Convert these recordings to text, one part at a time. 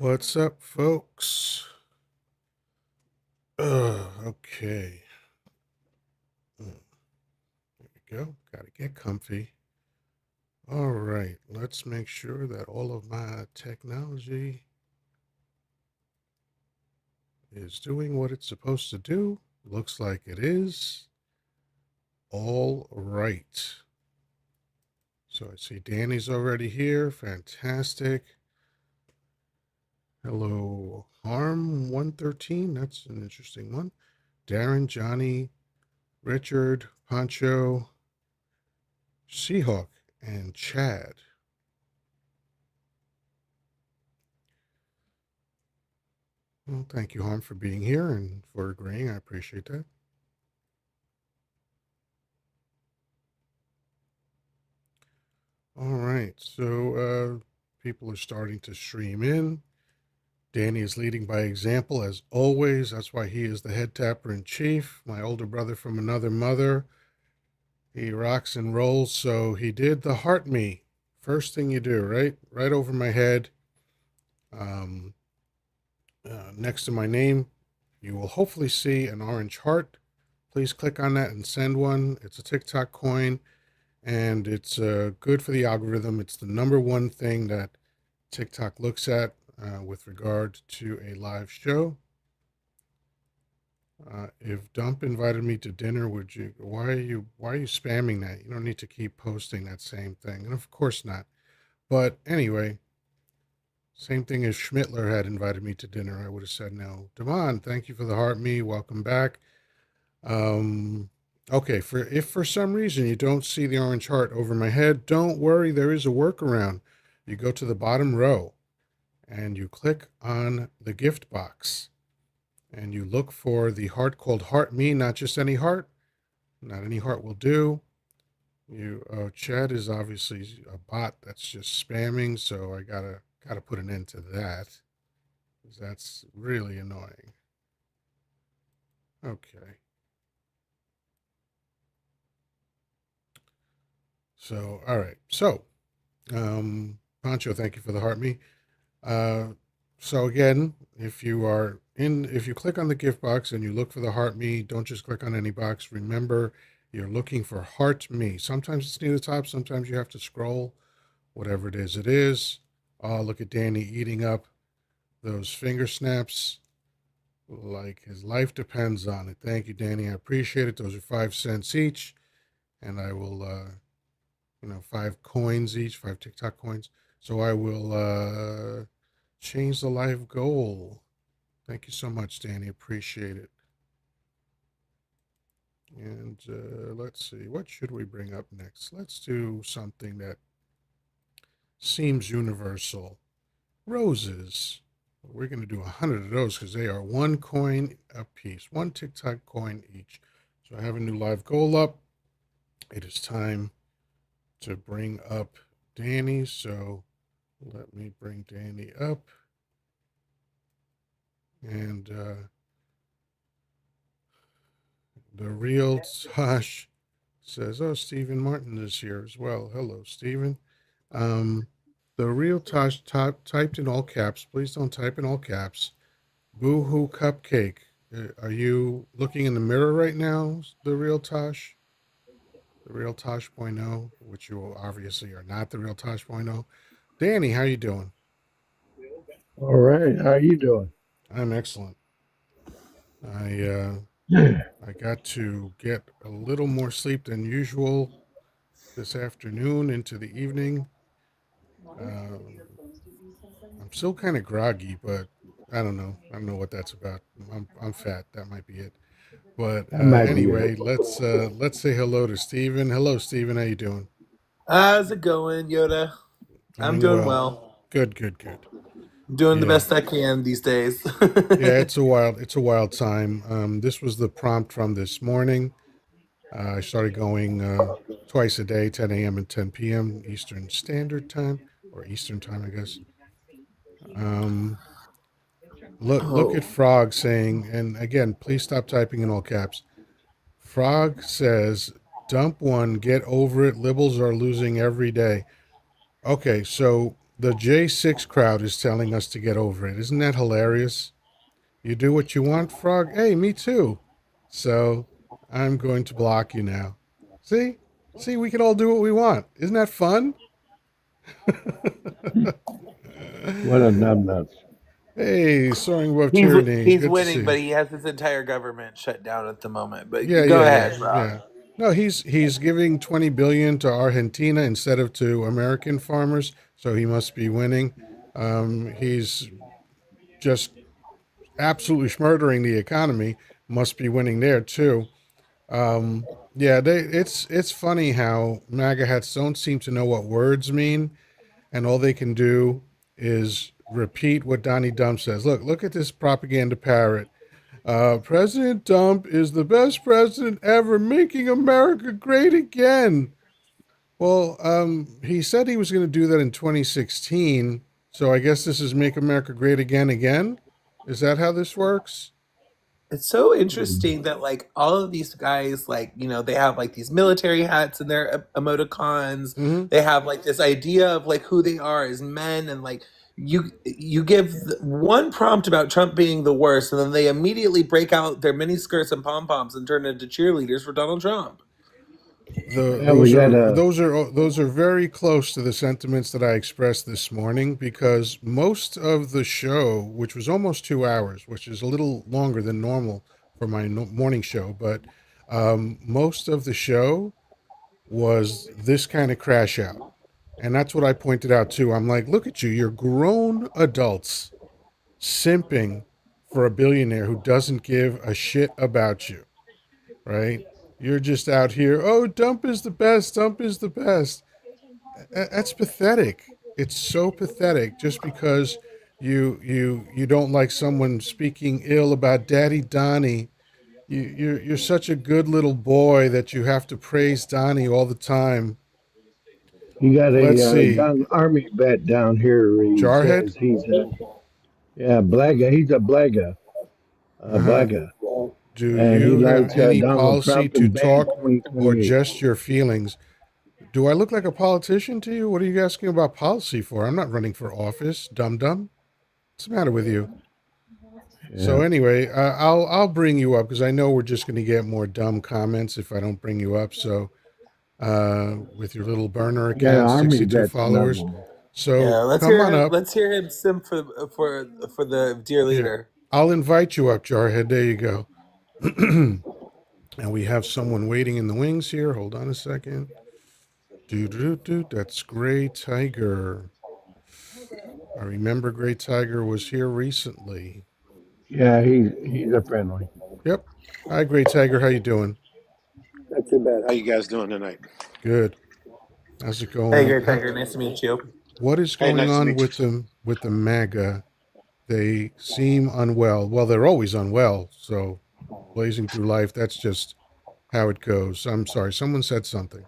What's up, folks? Okay. There we go. Gotta get comfy. All right. Let's make sure that all of my technology is doing what it's supposed to do. Looks like it is. All right. So I see Danny's already here. Fantastic. Hello, Harm 113. That's an interesting one. Darren, Johnny, Richard, Pancho, Seahawk, and Chad. Well, thank you, Harm, for being here and for agreeing. I appreciate that. All right, so people are starting to stream in. Danny is leading by example, as always. That's why he is the head tapper in chief, my older brother from another mother. He rocks and rolls, so he did the heart me. First thing you do, right? Right over my head. Um, Next to my name, you will hopefully see an orange heart. Please click on that and send one. It's a TikTok coin, and it's good for the algorithm. It's the number one thing that TikTok looks at with regard to a live show. If Dump invited me to dinner, would you? Why are you spamming that? You don't need to keep posting that same thing, and of course not. But anyway, same thing as Schmittler had invited me to dinner. I would have said no. Devon, thank you for the heart me. Welcome back. Okay, if for some reason you don't see the orange heart over my head, don't worry, there is a workaround. You go to the bottom row and you click on the gift box and you look for the heart called Heart Me, not just any heart. Not any heart will do. Chad is obviously a bot that's just spamming, so I gotta put an end to that. 'Cause that's really annoying. Okay. So, all right. So, Pancho, thank you for the heart me. Uh, so again, if you click on the gift box and you look for the heart me, don't just click on any box. Remember, you're looking for heart me. Sometimes it's near the top. Sometimes you have to scroll. Whatever it is, it is. Oh, look at Danny eating up those finger snaps like his life depends on it. Thank you, Danny. I appreciate it. Those are 5 cents each, and I will 5 coins each, 5 TikTok coins. So I will change the life goal. Thank you so much, Danny. Appreciate it. And let's see, what should we bring up next? Let's do something that seems universal. Roses. We're going to do 100 of those because they are 1 coin a piece, 1 TikTok coin each. So I have a new live goal up. It is time to bring up Danny. So let me bring Danny up. And the real Tosh says, oh, Stephen Martin is here as well. Hello, Stephen. The real Tosh typed in all caps. Please don't type in all caps. Boo hoo cupcake. Are you looking in the mirror right now, the real Tosh? The real Tosh point oh, which you obviously are not the real Tosh point oh. Danny, how you doing? All right, how you doing? I'm excellent. I I got to get a little more sleep than usual this afternoon into the evening. Um, I'm still kind of groggy, but I don't know. I don't know what that's about. I'm fat. That might be it. But That might be it. anyway, let's say hello to Steven. Hello, Steven. How you doing? How's it going, Yoda? I'm Doing doing well. well. Good, good, good. Doing the Yeah, best I can these days. yeah. It's a wild time. This was the prompt from this morning. I started going twice a day, 10 a.m. and 10 p.m. Eastern Standard Time, or Eastern Time, I guess. Um, look at Oh, Frog saying, and again, please stop typing in all caps. Frog says, "Dump one, get over it. Libels are losing every day." Okay, so The J6 crowd is telling us to get over it. Isn't that hilarious? You do what you want, Frog? Hey, me too. So I'm going to block you now. See? See, we can all do what we want. Isn't that fun? What a numbnuts. Hey, soaring above He's tyranny. he's Good to winning, see you. but he has his entire government shut down at the moment. But Yeah, go yeah, ahead, yeah, Rob. yeah. No, he's giving 20 billion to Argentina instead of to American farmers, so he must be winning. He's just absolutely murdering the economy. Must be winning there too. Yeah, it's funny how MAGA hats don't seem to know what words mean, and all they can do is repeat what Donnie Dump says. Look at this propaganda parrot. President Dump is the best president ever, making America great again. Well, he said he was going to do that in 2016, so I guess this is Make America Great Again again. Is that how this works? It's so Hmm. interesting that like all of these guys, like they have like these military hats in their emoticons. Mm-hmm. They have like this idea of like who they are as men, and like you give one prompt about Trump being the worst, and then they immediately break out their mini skirts and pom poms and turn into cheerleaders for Donald Trump. The Yeah, we got a. those are very close to the sentiments that I expressed this morning because most of the show, which was almost 2 hours, which is a little longer than normal for my morning show, but most of the show was this kind of crash out. And that's what I pointed out too. I'm like, look at you, you're grown adults simping for a billionaire who doesn't give a shit about you, right? You're just out here, oh, Dump is the best, Dump is the best. That's pathetic. It's so pathetic just because you don't like someone speaking ill about Daddy Donnie. You're such a good little boy that you have to praise Donnie all the time. He got Let's a see. young army vet down here. He Jarhead? says he's a yeah blaga. He's a blaga, Uh-huh. blaga, Do and he you have likes any Donald policy Trump to and ban talk or 2028. just your feelings? Do I look like a politician to you? What are you asking about policy for? I'm not running for office, dum dum. What's the matter with you? So Yeah, anyway, I'll bring you up because I know we're just going to get more dumb comments if I don't bring you up. So with your little burner we got an account, army 62 vet tonight. followers. So Yeah, come on up. let's hear him sim for the dear Here, leader. I'll invite you up, Jarhead. There you go. And we have someone waiting in the wings here. Hold on a second. Do do do. That's Gray Tiger. I remember Gray Tiger was here recently. Yeah, he's a friendly. Yep. Hi, Gray Tiger. How you doing? Not too bad. How you guys doing tonight? Good. How's it Hey, going? Great Tiger, nice to meet you. What is Hey, going nice to on meet you. with the MAGA? They seem unwell. Well, they're always unwell. So blazing through life, that's just how it goes. I'm sorry. Someone said something.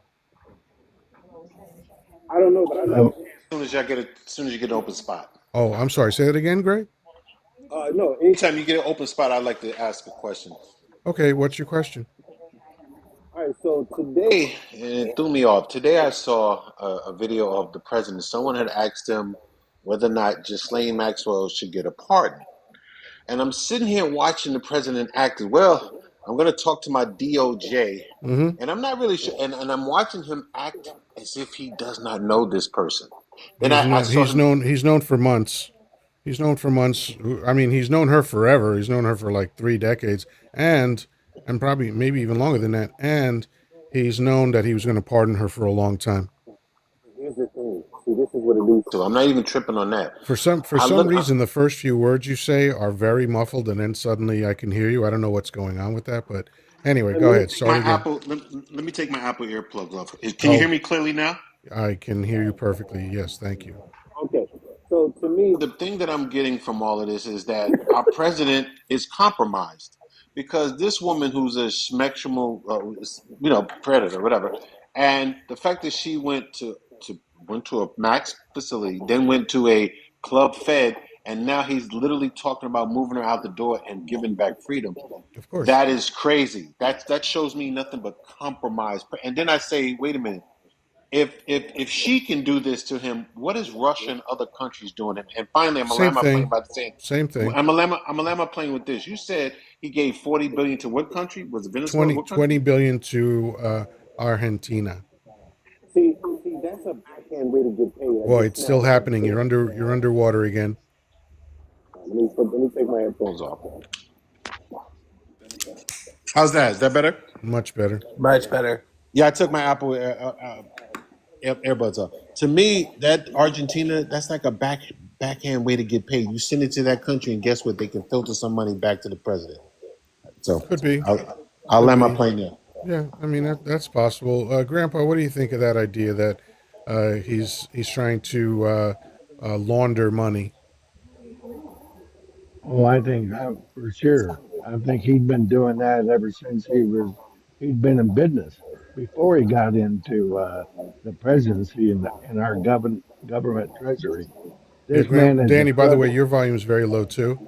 I don't know, but I'd like Uh, to. As soon as you get an open spot. Oh, I'm sorry. Say that again, Gray. No, anytime you get an open spot, I'd like to ask a question. Okay. What's your question? All right, so today, and it threw me off. Today I saw a video of the president. Someone had asked him whether or not Ghislaine Maxwell should get a pardon. And I'm sitting here watching the president act as well. I'm going to talk to my DOJ. Mm-hmm. And I'm not really sure. And I'm watching him act as if he does not know this person. Then He's I no, saw him. he's known for months. He's known for months. I mean, he's known her forever. He's known her for like 3 decades, and probably maybe even longer than that. And he's known that he was going to pardon her for a long time. Here's the thing. See, this is what it leads to. I'm not even tripping on that. For I some look. reason, the first few words you say are very muffled, and then suddenly I can hear you. I don't know what's going on with that, but anyway, Let go me ahead. take Start my again. Apple. Let me take my Apple earplugs off. Can you hear Oh, me clearly now? I can hear you perfectly. Yes, thank you. Okay. So to me, the thing that I'm getting from all of this is that our president is compromised because this woman who's a sexual, predator, whatever, and the fact that she went to a max facility, then went to a club fed, and now he's literally talking about moving her out the door and giving back freedom. Of course. That is crazy. That shows me nothing but compromise. And then I say, wait a minute. if she can do this to him, what is Russia and other countries doing? And finally, I'm gonna Same land my plane thing. by saying, Same thing. I'm gonna land my plane with this. You said he gave 40 billion to what country? Was it Venezuela? 20, What 20 country? billion to Argentina. See, that's a backhand way to get paid. I Boy, just it's still snapped on my happening. finger. You're underwater again. Let me take my headphones off. How's that? Is that better? Much better. Much better. Yeah, I took my Apple earbuds off. To me, that Argentina, that's like a backhand way to get paid. You send it to that country, and guess what? They can filter some money back to the president. So Could be. I'll Could land my be. plane there. Yeah, I mean that's possible. Grandpa, what do you think of that idea that he's trying to launder money? Oh, I think for sure. I think he'd been doing that ever since he'd been in business before he got into the presidency and our government treasury. Yeah, This man is a Danny. By the way, clever. your volume is very low too.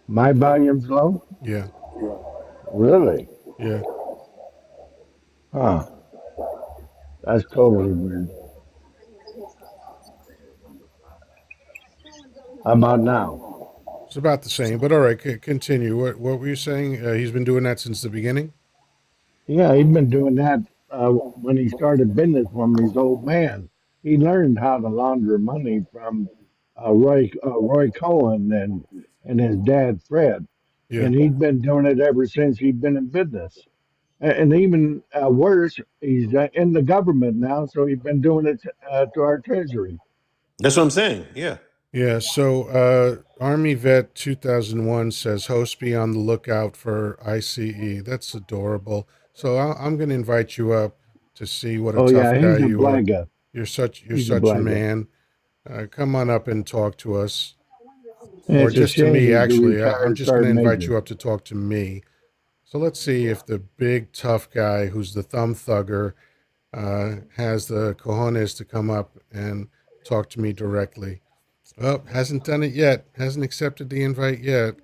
My volume's low. Yeah, Really? yeah. Huh. That's totally weird. How about now? It's about the same, but all right. Continue. What were you saying? He's been doing that since the beginning. Yeah, he'd been doing that when he started business from his old man. He learned how to launder money from Roy Cohen and his dad Fred, Yeah. and he'd been doing it ever since he'd been in business. And even worse, he's in the government now, so he's been doing it to our treasury. That's what I'm saying. Yeah. Yeah, so Army Vet 2001 says, host be on the lookout for ICE. That's adorable. So I'm going to invite you up to see what a Oh tough yeah, guy he's a you are. blagger. You're He's a such a blagger. man. Come on up and talk to us. And Or it's a just to shame me, he's a actually. I'm retired just going to sergeant invite major. you up to talk to me. So let's see if the big tough guy who's the thumb thugger has the cojones to come up and talk to me directly. Oh, hasn't done it yet. Hasn't accepted the invite yet.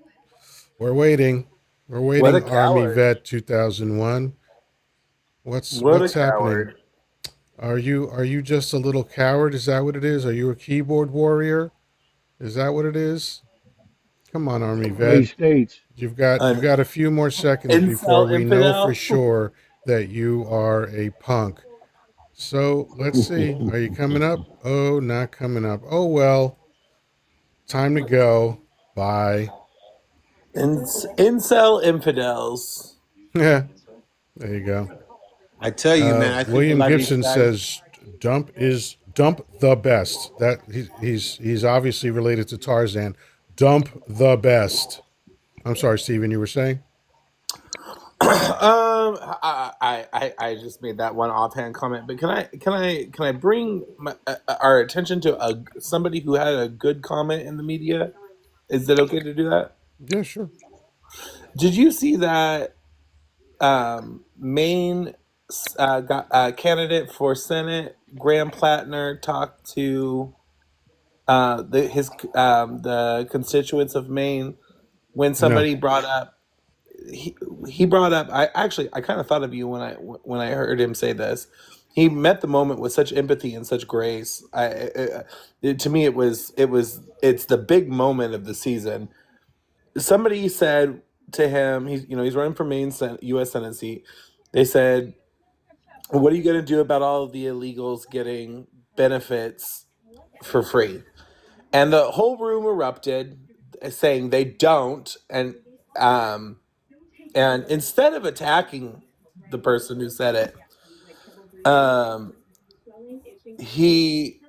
We're waiting. We're What a waiting, Army coward. Vet 2001. What a What's happening? coward. Are you just a little coward? Is that what it is? Are you a keyboard warrior? Is that what it is? Come on, Army Well, he Vet. states, You've An got a few more seconds before incel we know for infidel. sure that you are a punk. So let's see. Are you coming up? Oh, not coming up. Oh well. Time to go. Bye. Incel infidels. Yeah. There you go. I tell you, man, I think a William lot of these Gibson guys. says dump the best. That he's obviously related to Tarzan. Dump the best. I'm sorry, Steven, you were saying? I just made that one offhand comment, but can I bring our attention to somebody who had a good comment in the media? Is it okay to do that? Yeah, sure. Did you see that Maine candidate for Senate, Graham Plattner, talked to the constituents of Maine when No. somebody brought up he he brought up I kind of thought of you when I heard him say this. He met the moment with such empathy and such grace. To me it's the big moment of the season. Somebody said to him, he's running for U.S. Senate seat. They said, "What are you going to do about all of the illegals getting benefits for free?" And the whole room erupted, saying they don't. And instead of attacking the person who said it, um, he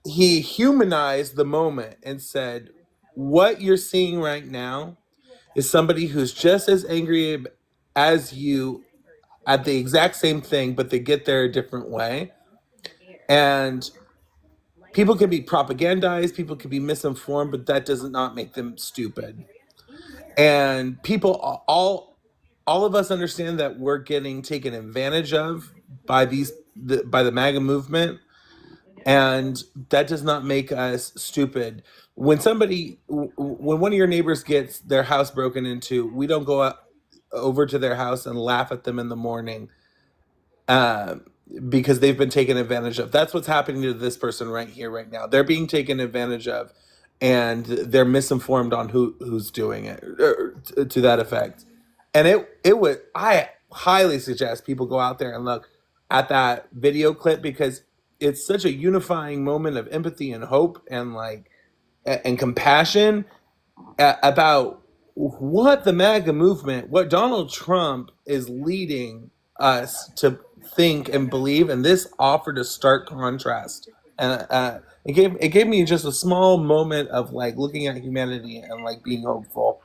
he humanized the moment and said, "What you're seeing right now is somebody who's just as angry as you at the exact same thing, but they get there a different way. And people can be propagandized, people can be misinformed, but that does not make them stupid. And people all of us understand that we're getting taken advantage of by by the MAGA movement, and that does not make us stupid. When one of your neighbors gets their house broken into, we don't go over to their house and laugh at them in the morning. because they've been taken advantage of. That's what's happening to this person right here, right now. They're being taken advantage of, and they're misinformed on who's doing it, or to that effect. And it would I highly suggest people go out there and look at that video clip, because it's such a unifying moment of empathy and hope and like and compassion about what the MAGA movement, what Donald Trump is leading us to think and believe, and this offered a stark contrast. And it gave me just a small moment of like looking at humanity and like being hopeful.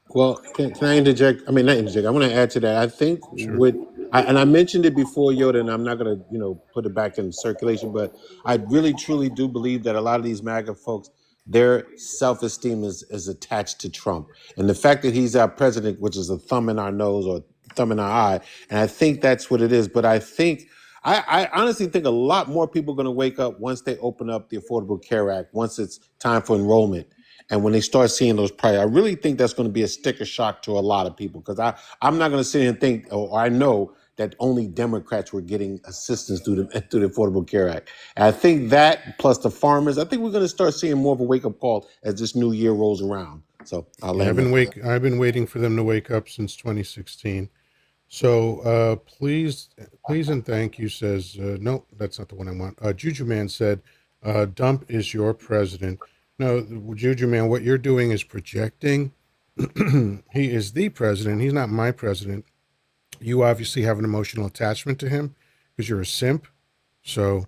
Well, can I interject? I mean, not interject. I want to add to that. I think Sure. and I mentioned it before, Yoda, and I'm not going to, put it back in circulation, but I really, truly do believe that a lot of these MAGA folks, their self-esteem is attached to Trump. And the fact that he's our president, which is a thumb in our nose or thumb in our eye, and I think that's what it is. But I honestly think a lot more people are going to wake up once they open up the Affordable Care Act, once it's time for enrollment. And when they start seeing those prices, I really think that's going to be a sticker shock to a lot of people, because I'm not going to sit here and think, or I know that only Democrats were getting assistance through the Affordable Care Act. And I think that plus the farmers, I think we're going to start seeing more of a wake up call as this new year rolls around. So I'll Yeah, land there. I've been waiting for them to wake up since 2016. So please and thank you says no, that's not the one I want. Juju Man said, "Dump is your president." No, Juju Man, what you're doing is projecting. He is the president. He's not my president. You obviously have an emotional attachment to him because you're a simp. So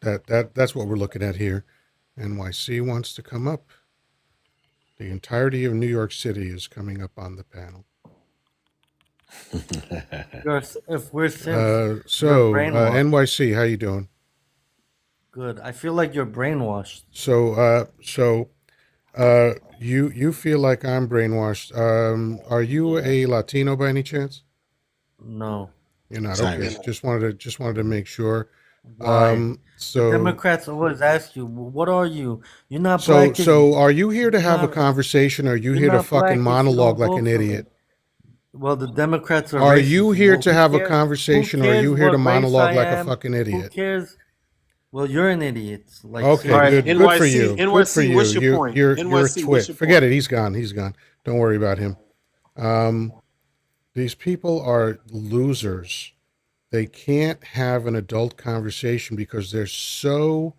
that's what we're looking at here. NYC wants to come up. The entirety of New York City is coming up on the panel. If we're simps, you're So brainwashed. NYC, how you doing? Good. I feel like you're brainwashed. So you feel like I'm brainwashed. Are you a Latino by any chance? No. You're not. Sorry. Okay. Just wanted to make sure. Why? The So Democrats always ask you, "What are you? You're not so black. so are you here to You're have a not. conversation? Or are you You're here to not fucking black if you monologue don't like vote an for me." idiot? Well, the Democrats are Are racist. you here Well, to who have a cares? Who conversation, or are cares you here to what race monologue I like a am? fucking Who idiot? cares? Well, you're an idiot. Like Okay, All right, seriously. good for NYC, you. Good for NYC, you. what's your point? You're a NYC, what's twit. your Forget point? it. He's gone. He's gone. Don't worry about him. Um, these people are losers. They can't have an adult conversation because they're so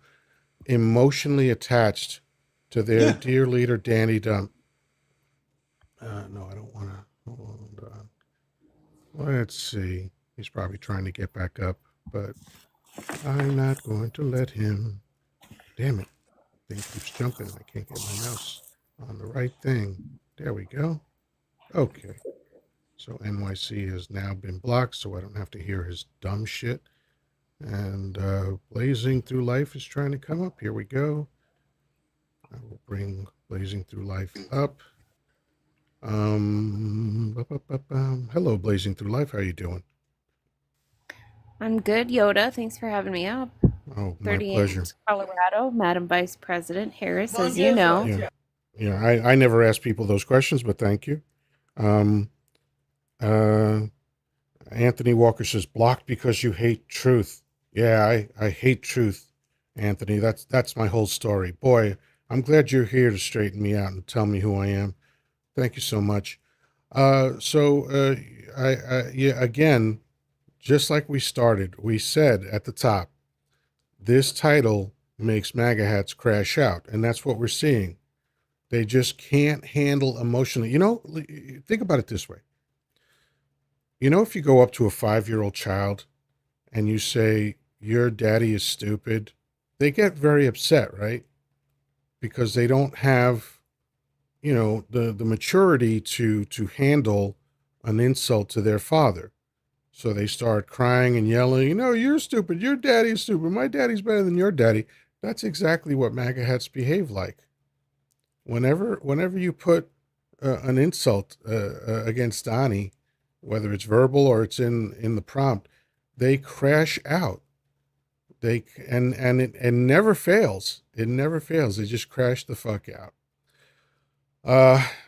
emotionally attached to their Yeah. dear leader, Danny Dump. No, I don't want to. Hold on. Let's see. He's probably trying to get back up, but I'm not going to let him. Damn it. Thing keeps jumping and I can't get my mouse on the right thing. There we go. Okay. So NYC has now been blocked, so I don't have to hear his dumb shit. And Blazing Through Life is trying to come up. Here we go. I will bring Blazing Through Life up. Hello, Blazing Through Life. How you doing? I'm good, Yoda. Thanks for having me up. Oh, my pleasure. 38 Colorado, Madam Vice President Harris, as you know. Yeah. I never ask people those questions, but thank you. Um, Anthony Walker says, blocked because you hate truth. Yeah, I hate truth, Anthony. That's my whole story. Boy, I'm glad you're here to straighten me out and tell me who I am. Thank you so much. Yeah, again, just like we started, we said at the top, this title makes MAGA hats crash out, and that's what we're seeing. They just can't handle emotionally. Think about it this way. If you go up to a 5-year-old child and you say, your daddy is stupid, they get very upset, right? Because they don't have, the maturity to handle an insult to their father. So they start crying and yelling, you're stupid. Your daddy is stupid. My daddy's better than your daddy. That's exactly what MAGA hats behave like. Whenever you put an insult against Donnie, whether it's verbal or it's in the prompt, they crash out. It never fails. It never fails. They just crash the fuck out.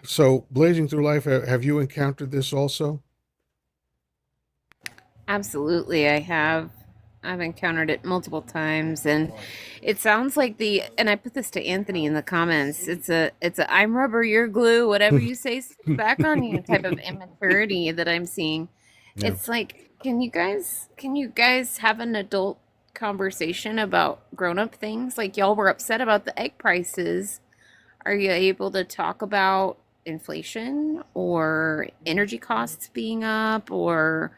So Blazing Through Life, have you encountered this also? Absolutely, I have. I've encountered it multiple times, and it sounds like and I put this to Anthony in the comments. It's a I'm rubber, you're glue, whatever you say sticks back on you type of immaturity that I'm seeing. Yeah. It's like, can you guys have an adult conversation about grown-up things? Like y'all were upset about the egg prices. Are you able to talk about inflation or energy costs being up or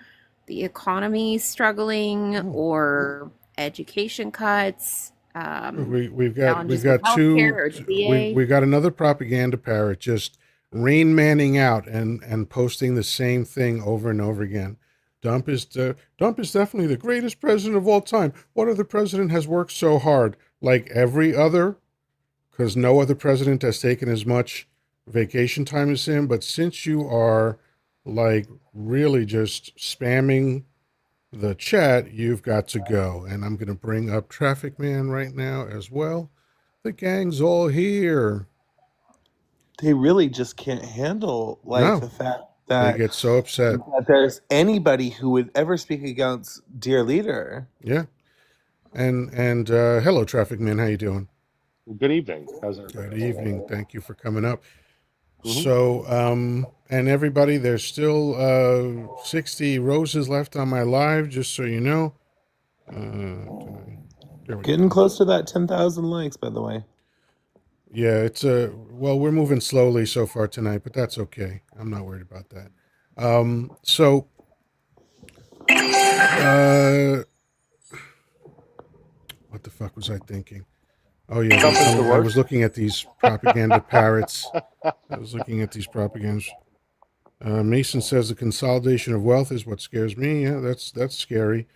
the economy struggling or education cuts, We've challenges with healthcare or the VA? we've got another propaganda parrot just Rain Manning out and posting the same thing over and over again. Dump is definitely the greatest president of all time. What other president has worked so hard? Like every other, because no other president has taken as much vacation time as him. But since you are like really just spamming the chat, you've got to go. And I'm going to bring up Traffic Man right now as well. The gang's all here. They really just can't handle like No, the fact they that get so upset. there's anybody who would ever speak against dear leader. Yeah. And hello, Traffic Man. How you doing? Good evening. How's everybody? Good evening. Thank you for coming up. Mhm. So, and everybody, there's still 60 roses left on my live, just so you know. There we Getting go. close to that 10,000 likes, by the way. Yeah, it's well, we're moving slowly so far tonight, but that's okay. I'm not worried about that. So, what the fuck was I thinking? Oh yeah, Something's the I was worst. looking at these propaganda parrots. I was looking at these propagandas. Mason says the consolidation of wealth is what scares me. Yeah, that's scary.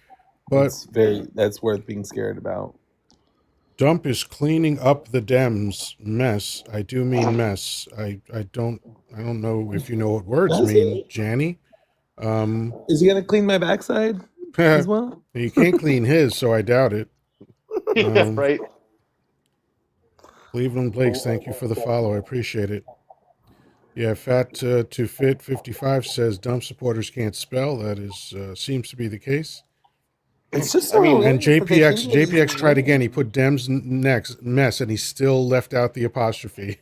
But That's worth being scared about. Dump is cleaning up the Dems mess. I do mean mess. I don't know if you know what words Does mean, he? Janny. Is he gonna clean my backside as well? He can't clean his, so I doubt it. Yeah, right. Cleveland Blakes, thank you for the follow. I appreciate it. Yeah, Fat to Fit 55 says Dump supporters can't spell. That is seems to be the case. It's just so I mean, And hilarious that they think that JPX he's tried again. He winning. put Dems next mess, and he still left out the apostrophe.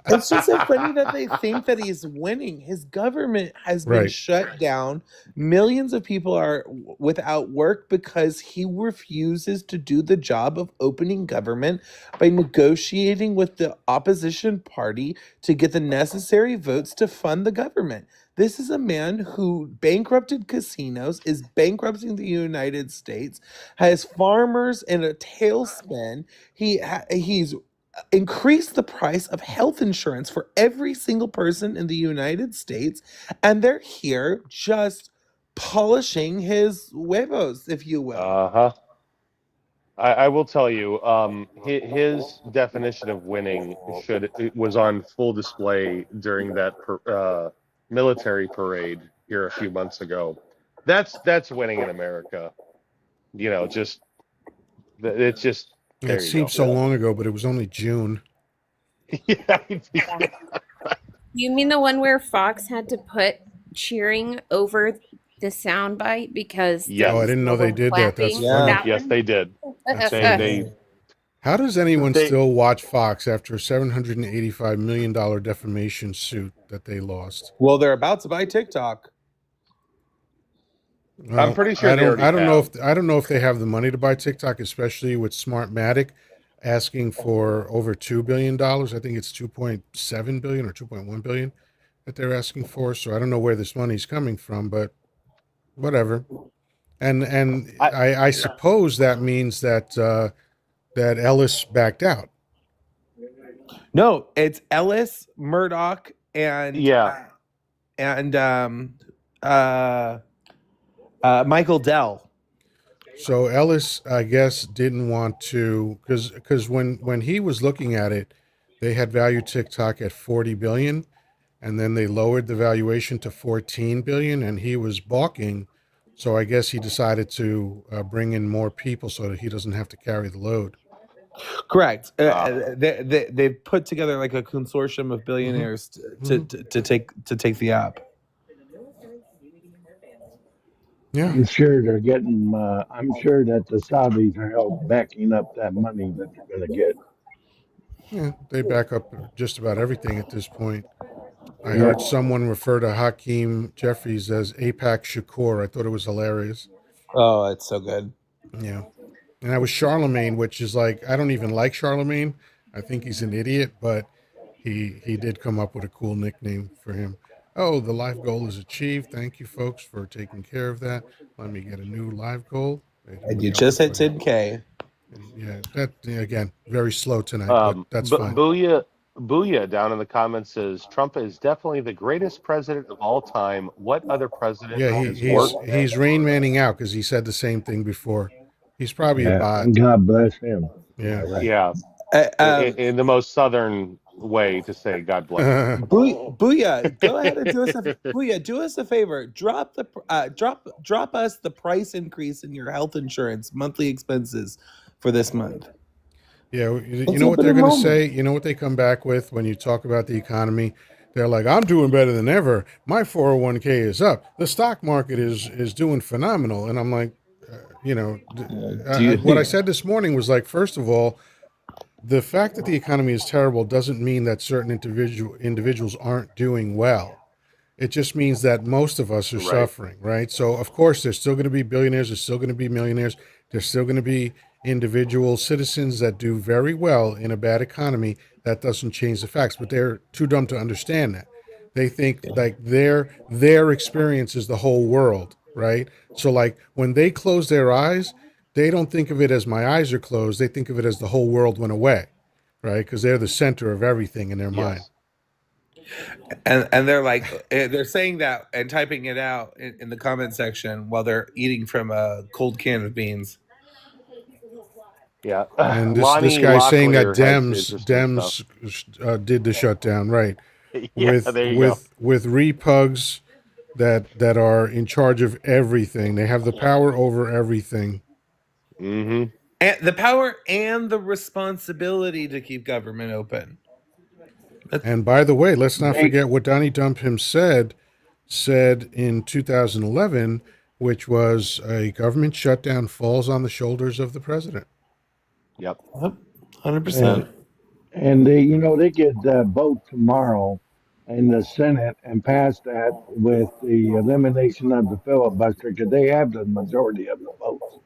It's just so funny that they think that he's winning. His government has been Right. shut down. Millions of people are without work because he refuses to do the job of opening government by negotiating with the opposition party to get the necessary votes to fund the government. This is a man who bankrupted casinos, is bankrupting the United States, has farmers in a tailspin. He's increase the price of health insurance for every single person in the United States, and they're here just polishing his huevos, if you will. uh-huh. I will tell you, his definition of winning it was on full display during that military parade here a few months ago. That's winning in America. You know, it's just It there you go. seems so long ago, but it was only June. Yeah, You mean the one where Fox had to put cheering over the soundbite because the Oh, I yes, didn't know people they were did that. That's clapping? Yeah. funny. That yes, one? they did. That's They funny. they How does anyone they still watch Fox after a $785 million defamation suit that they lost? Well, they're about to buy TikTok. I'm Well, pretty sure they already have. I don't know if they have the money to buy TikTok, especially with Smartmatic asking for over $2 billion. I think it's 2.7 billion or 2.1 billion that they're asking for. So I don't know where this money's coming from, but whatever. And I I suppose that means that that Ellis backed out. No, it's Ellis, Murdoch, yeah. and Michael Dell. So Ellis, I guess, didn't want to because when he was looking at it, they had valued TikTok at 40 billion, and then they lowered the valuation to 14 billion, and he was balking. So I guess he decided to bring in more people so that he doesn't have to carry the load. Correct. They've put together like a consortium of billionaires to take the app. Yeah, I'm sure they're getting. I'm sure that the Saudis are help backing up that money that they're going to get. yeah, they back up just about everything at this point. I Yeah, heard someone refer to Hakeem Jeffries as Apac Shakur. I thought it was hilarious. Oh, it's so good. Yeah. And I was Charlemagne, which is like I don't even like Charlemagne. I think he's an idiot, but he did come up with a cool nickname for him. Oh, the life goal is achieved. Thank you, folks, for taking care of that. Let me get a new live goal. Wait, here And we you go. just hit Everybody. 10K. Yeah, that again, very slow tonight, but that's fine. Booyah down in the comments says Trump is definitely the greatest president of all time. What other president Yeah, has worked? he's Rain Manning out because he said the same thing before. He's probably a yeah, bot. and God bless him. Yeah, Yeah. right. Yeah, Uh, in, um, in the most southern way to say God bless him. Booyah, go ahead and do us a Booyah. Do us a favor. Drop us the price increase in your health insurance monthly expenses for this month. Yeah, you Let's know what open a they're going to moment. say? You know what they come back with when you talk about the economy? They're like, "I'm doing better than ever. My 401k is up. The stock market is doing phenomenal." And I'm like, you know, Do you? what I said this morning was like, first of all, the fact that the economy is terrible doesn't mean that certain individuals aren't doing well. It just means that most of us are Right. suffering, right? So, of course, there's still going to be billionaires, there's still going to be millionaires, there's still going to be individual citizens that do very well in a bad economy. That doesn't change the facts, but they're too dumb to understand that. They think like their experience is the whole world, right? So, like when they close their eyes, they don't think of it as my eyes are closed. They think of it as the whole world went away, right? Because they're the center of everything in their mind. Yes. And they're like they're saying that and typing it out in the comment section while they're eating from a cold can of beans. Yeah. And this Lonnie guy's saying that Locklear has Dems interesting stuff. Dems did the shutdown, right? Yeah, there you go. With repugs that are in charge of everything. They have the power over everything. Mm-hmm. And the power and the responsibility to keep government open. And by the way, let's not They forget what Donnie Dumpim said in 2011, which was a government shutdown falls on the shoulders of the president. Yep. 100%. and and they, they could vote tomorrow in the Senate and pass that with the elimination of the filibuster because they have the majority of the votes.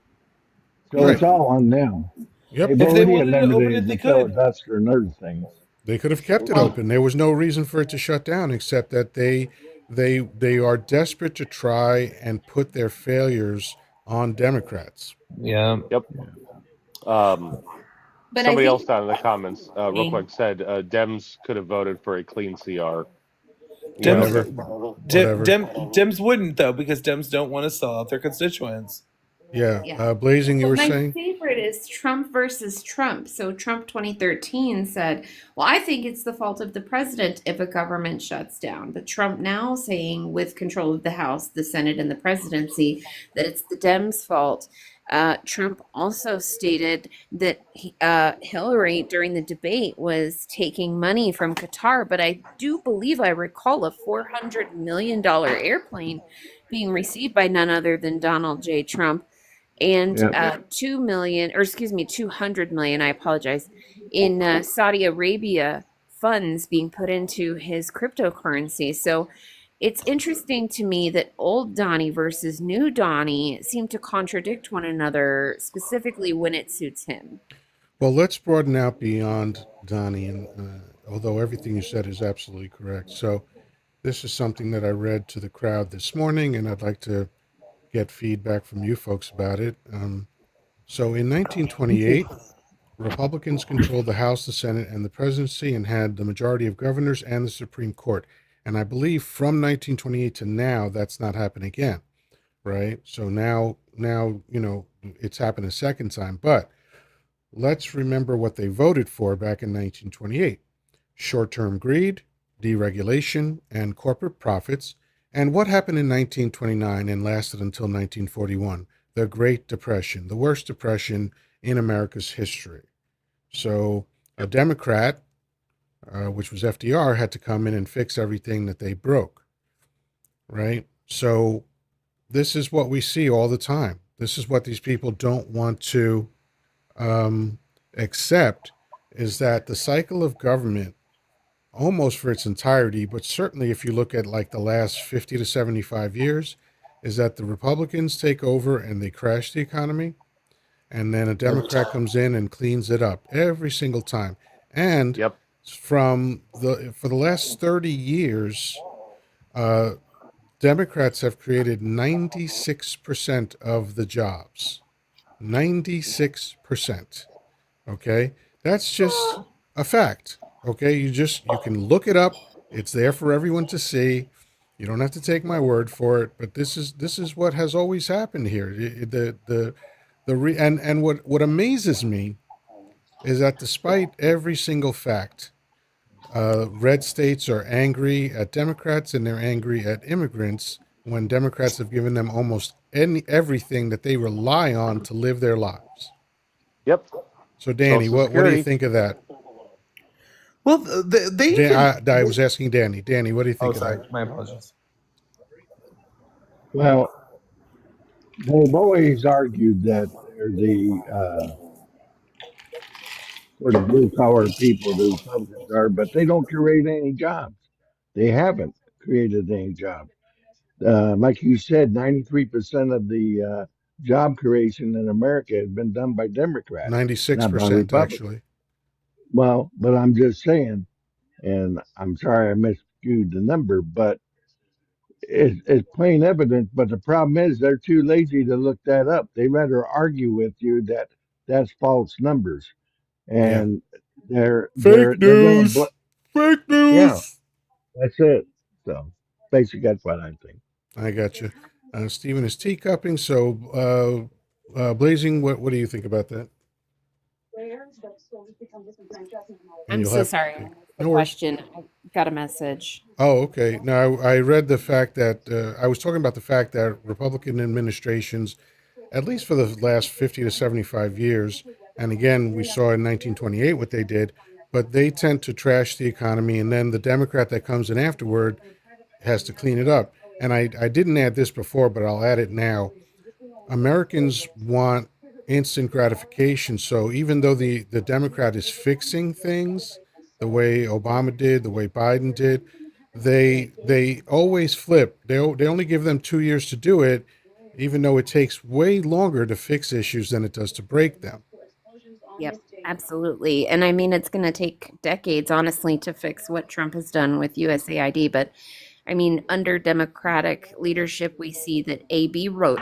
So it's Right. all on them. Yep. They've If they already wanted to open eliminated it, the they could. filibuster and other things. They could have kept it Well, open. There was no reason for it to shut down, except that they are desperate to try and put their failures on Democrats. yeah. Yep. Um, But I somebody else think down in the comments, real quick, said Dems could have voted for a clean CR. You know, Dems, Whatever, whatever. Dems wouldn't though because Dems don't want to sell out their constituents. Yeah, yeah. Blazing, you But were my saying? favorite is Trump versus Trump. So Trump 2013 said, "Well, I think it's the fault of the president if a government shuts down." But Trump now saying, with control of the House, the Senate, and the presidency, that it's the Dems' fault. Trump also stated that Hillary during the debate was taking money from Qatar, but I do believe I recall a $400 million airplane being received by none other than Donald J. Trump and Yeah. 2 million, or excuse me, 200 million, I apologize, in Saudi Arabia funds being put into his cryptocurrency. So it's interesting to me that old Donnie versus new Donnie seem to contradict one another, specifically when it suits him. Well, let's broaden out beyond Donnie, and although everything you said is absolutely correct. So this is something that I read to the crowd this morning, and I'd like to get feedback from you folks about it. So in 1928, Republicans controlled the House, the Senate, and the presidency and had the majority of governors and the Supreme Court. And I believe from 1928 to now, that's not happened again, right? So now, it's happened a second time. But let's remember what they voted for back in 1928: short term greed, deregulation, and corporate profits. And what happened in 1929 and lasted until 1941? The Great Depression, the worst depression in America's history. So a yep. Democrat, which was FDR, had to come in and fix everything that they broke, right? So this is what we see all the time. This is what these people don't want to um, accept, is that the cycle of government, almost for its entirety, but certainly if you look at like the last 50 to 75 years, is that the Republicans take over and they crash the economy, and then a Every Democrat time. comes in and cleans it up every single time. And Yep. for the last 30 years, uh, Democrats have created 96% of the jobs. 96%. Okay? That's just a fact. Okay? You can look it up. It's there for everyone to see. You don't have to take my word for it, but this is what has always happened here. And what amazes me is that despite every single fact, red states are angry at Democrats and they're angry at immigrants when Democrats have given them almost everything that they rely on to live their lives. Yep. So, Danny, Social what do you Security. think of that? Well, they even. I was asking Danny. Danny, what do you Oh, think of that? sorry. My apologies. Well, they've always argued that they're the sort of blue collar people, the Republicans are, but they don't create any jobs. They haven't created any jobs. Like you said, 93% of the job creation in America has been done by Democrats, not by 96%, Republicans. actually. Well, but I'm just saying, and I'm sorry I miscued the number, but it's plain evident. But the problem is they're too lazy to look that up. They rather argue with you that that's false numbers, Yeah. and they're they're Fake they're gonna news. Fake yeah, news. that's it. So basically, that's what I think. I got you. Stephen is teacupping. So, Blazing, what do you think about that? And I'm you'll so have, sorry. I missed the no worries. question. I got a message. Oh, okay. Now, I read the fact that I was talking about the fact that Republican administrations, at least for the last 50 to 75 years, and again, we saw in 1928 what they did, but they tend to trash the economy, and then the Democrat that comes in afterward has to clean it up. And I didn't add this before, but I'll add it now. Americans want instant gratification. So even though the Democrat is fixing things the way Obama did, the way Biden did, they always flip. They only give them 2 years to do it, even though it takes way longer to fix issues than it does to break them. Yep, absolutely. And I mean, it's going to take decades, honestly, to fix what Trump has done with USAID. But I mean, under Democratic leadership, we see that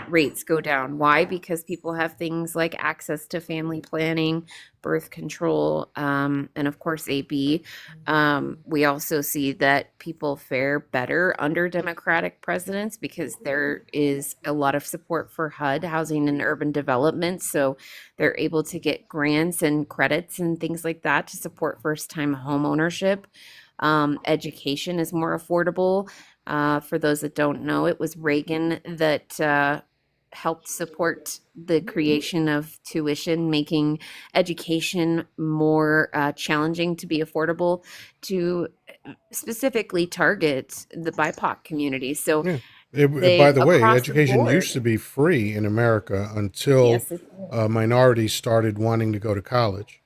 rates go down. Why? Because people have things like access to family planning, birth control, and of course, AB. We also see that people fare better under Democratic presidents because there is a lot of support for HUD, housing and urban development. So they're able to get grants and credits and things like that to support first time home ownership. Education is more affordable. For those that don't know, it was Reagan that helped support the creation of tuition, making education more challenging to be affordable to specifically target the BIPOC community. So Yeah. By they the way, across the education board. used to be free in America until Yes, minorities started wanting to go to college.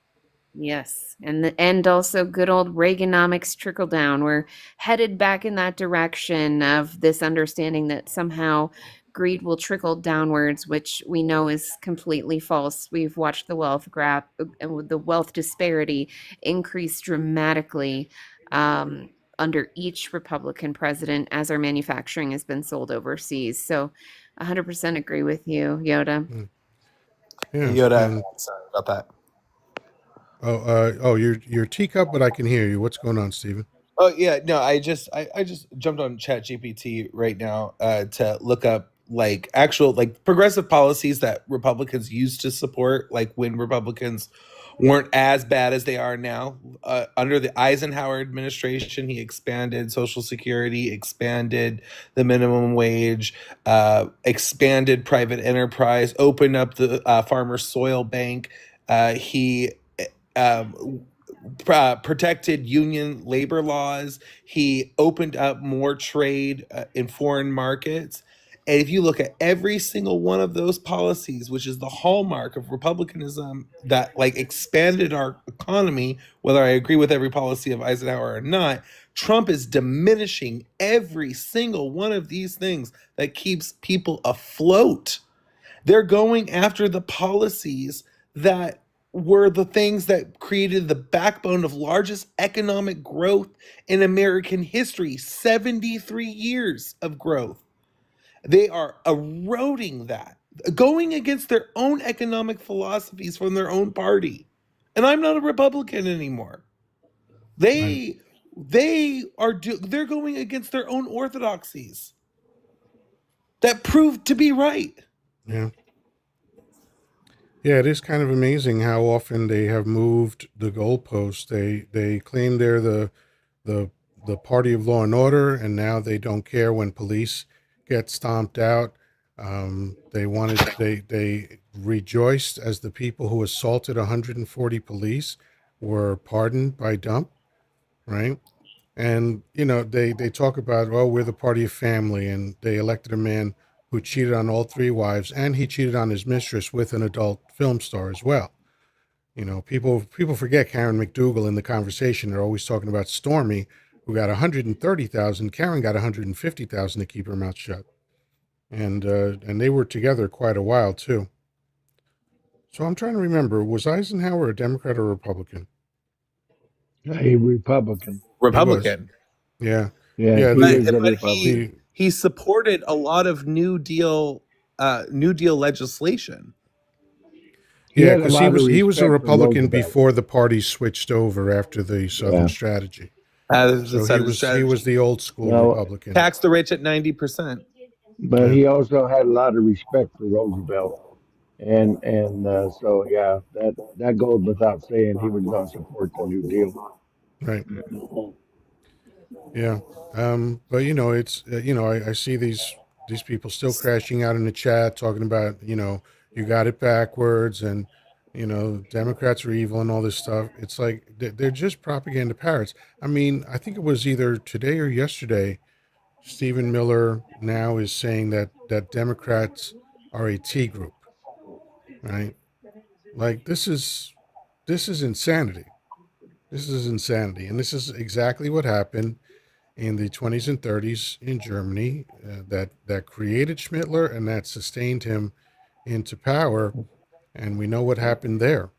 yes, and also good old Reaganomics trickle down. We're headed back in that direction of this understanding that somehow greed will trickle downwards, which we know is completely false. We've watched the wealth graph, the wealth disparity increase dramatically under each Republican president as our manufacturing has been sold overseas. So, 100% agree with you, Yoda. Mm. Yeah, Yoda. and Sorry about that. your teacup, but I can hear you. What's going on, Stephen? Oh yeah, no, I just jumped on Chat GPT right now to look up like actual like progressive policies that Republicans used to support, like when Republicans weren't as bad as they are now. Under the Eisenhower administration, he expanded Social Security, expanded the minimum wage, expanded private enterprise, opened up the Farmer Soil Bank. He um, protected union labor laws. He opened up more trade in foreign markets. And if you look at every single one of those policies, which is the hallmark of republicanism that like expanded our economy, whether I agree with every policy of Eisenhower or not, Trump is diminishing every single one of these things that keeps people afloat. They're going after the policies that were the things that created the backbone of largest economic growth in American history, 73 years of growth. They are eroding that, going against their own economic philosophies from their own party. And I'm not a Republican anymore. Right. They're going against their own orthodoxies that proved to be right. Yeah. Yeah, it is kind of amazing how often they have moved the goalposts. They claim they're the the party of law and order, and now they don't care when police get stomped out. They rejoiced as the people who assaulted 140 police were pardoned by dump, right? And they talk about, oh, we're the party of family, and they elected a man who cheated on all three wives, and he cheated on his mistress with an adult film star as well. People forget Karen McDougal in the conversation. They're always talking about Stormy, who got 130,000. Karen got 150,000 to keep her mouth shut, and they were together quite a while too. So I'm trying to remember: was Eisenhower a Democrat or a Republican? A Republican. He was. Republican. Yeah, Yeah, yeah. he but is a but Republican. he supported a lot of New Deal legislation. He Yeah, had a because he lot of was he was a respect for Republican Roosevelt. before the party switched over after the Southern Yeah. Strategy. The So Southern he strategy was the old school No, Republican. tax the rich at 90%. but Yeah, he also had a lot of respect for Roosevelt, and so yeah, that goes without saying. He was going to support the New Deal. right. Yeah. But it's I see these people still crashing out in the chat talking about you got it backwards, and Democrats are evil and all this stuff. It's like they're just propaganda parrots. I mean, I think it was either today or yesterday. Stephen Miller now is saying that Democrats are a T group, right? Like this is insanity. This is insanity, and this is exactly what happened in the 20s and 30s in Germany, that created Schmittler and that sustained him into power. And we know what happened there.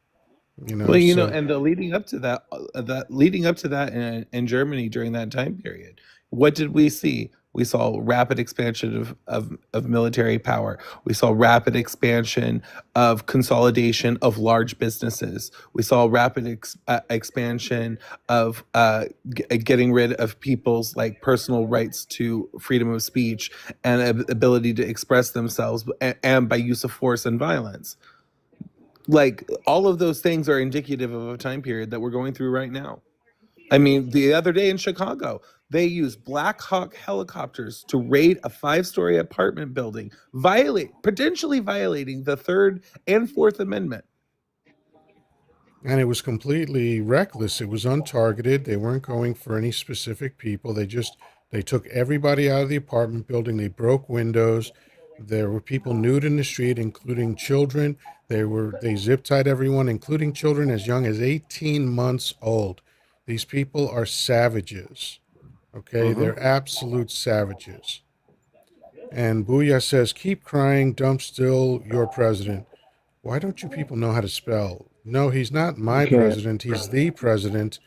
Well, So and the leading up to that in Germany during that time period, what did we see? We saw rapid expansion of military power. We saw rapid expansion of consolidation of large businesses. We saw rapid expansion of getting rid of people's like personal rights to freedom of speech and ability to express themselves, and by use of force and violence. Like all of those things are indicative of a time period that we're going through right now. I mean, the other day in Chicago, they used Black Hawk helicopters to raid a 5-story apartment building, potentially violating the Third and Fourth Amendment. and it was completely reckless. It was untargeted. They weren't going for any specific people. They took everybody out of the apartment building. They broke windows. There were people nude in the street, including children. They zip tied everyone, including children as young as 18 months old. These people are savages. Okay, Mhm. they're absolute savages. And Booyah says, "Keep crying, dump still your president." Why don't you people know how to spell? No, he's not You my can't. president. He's the president.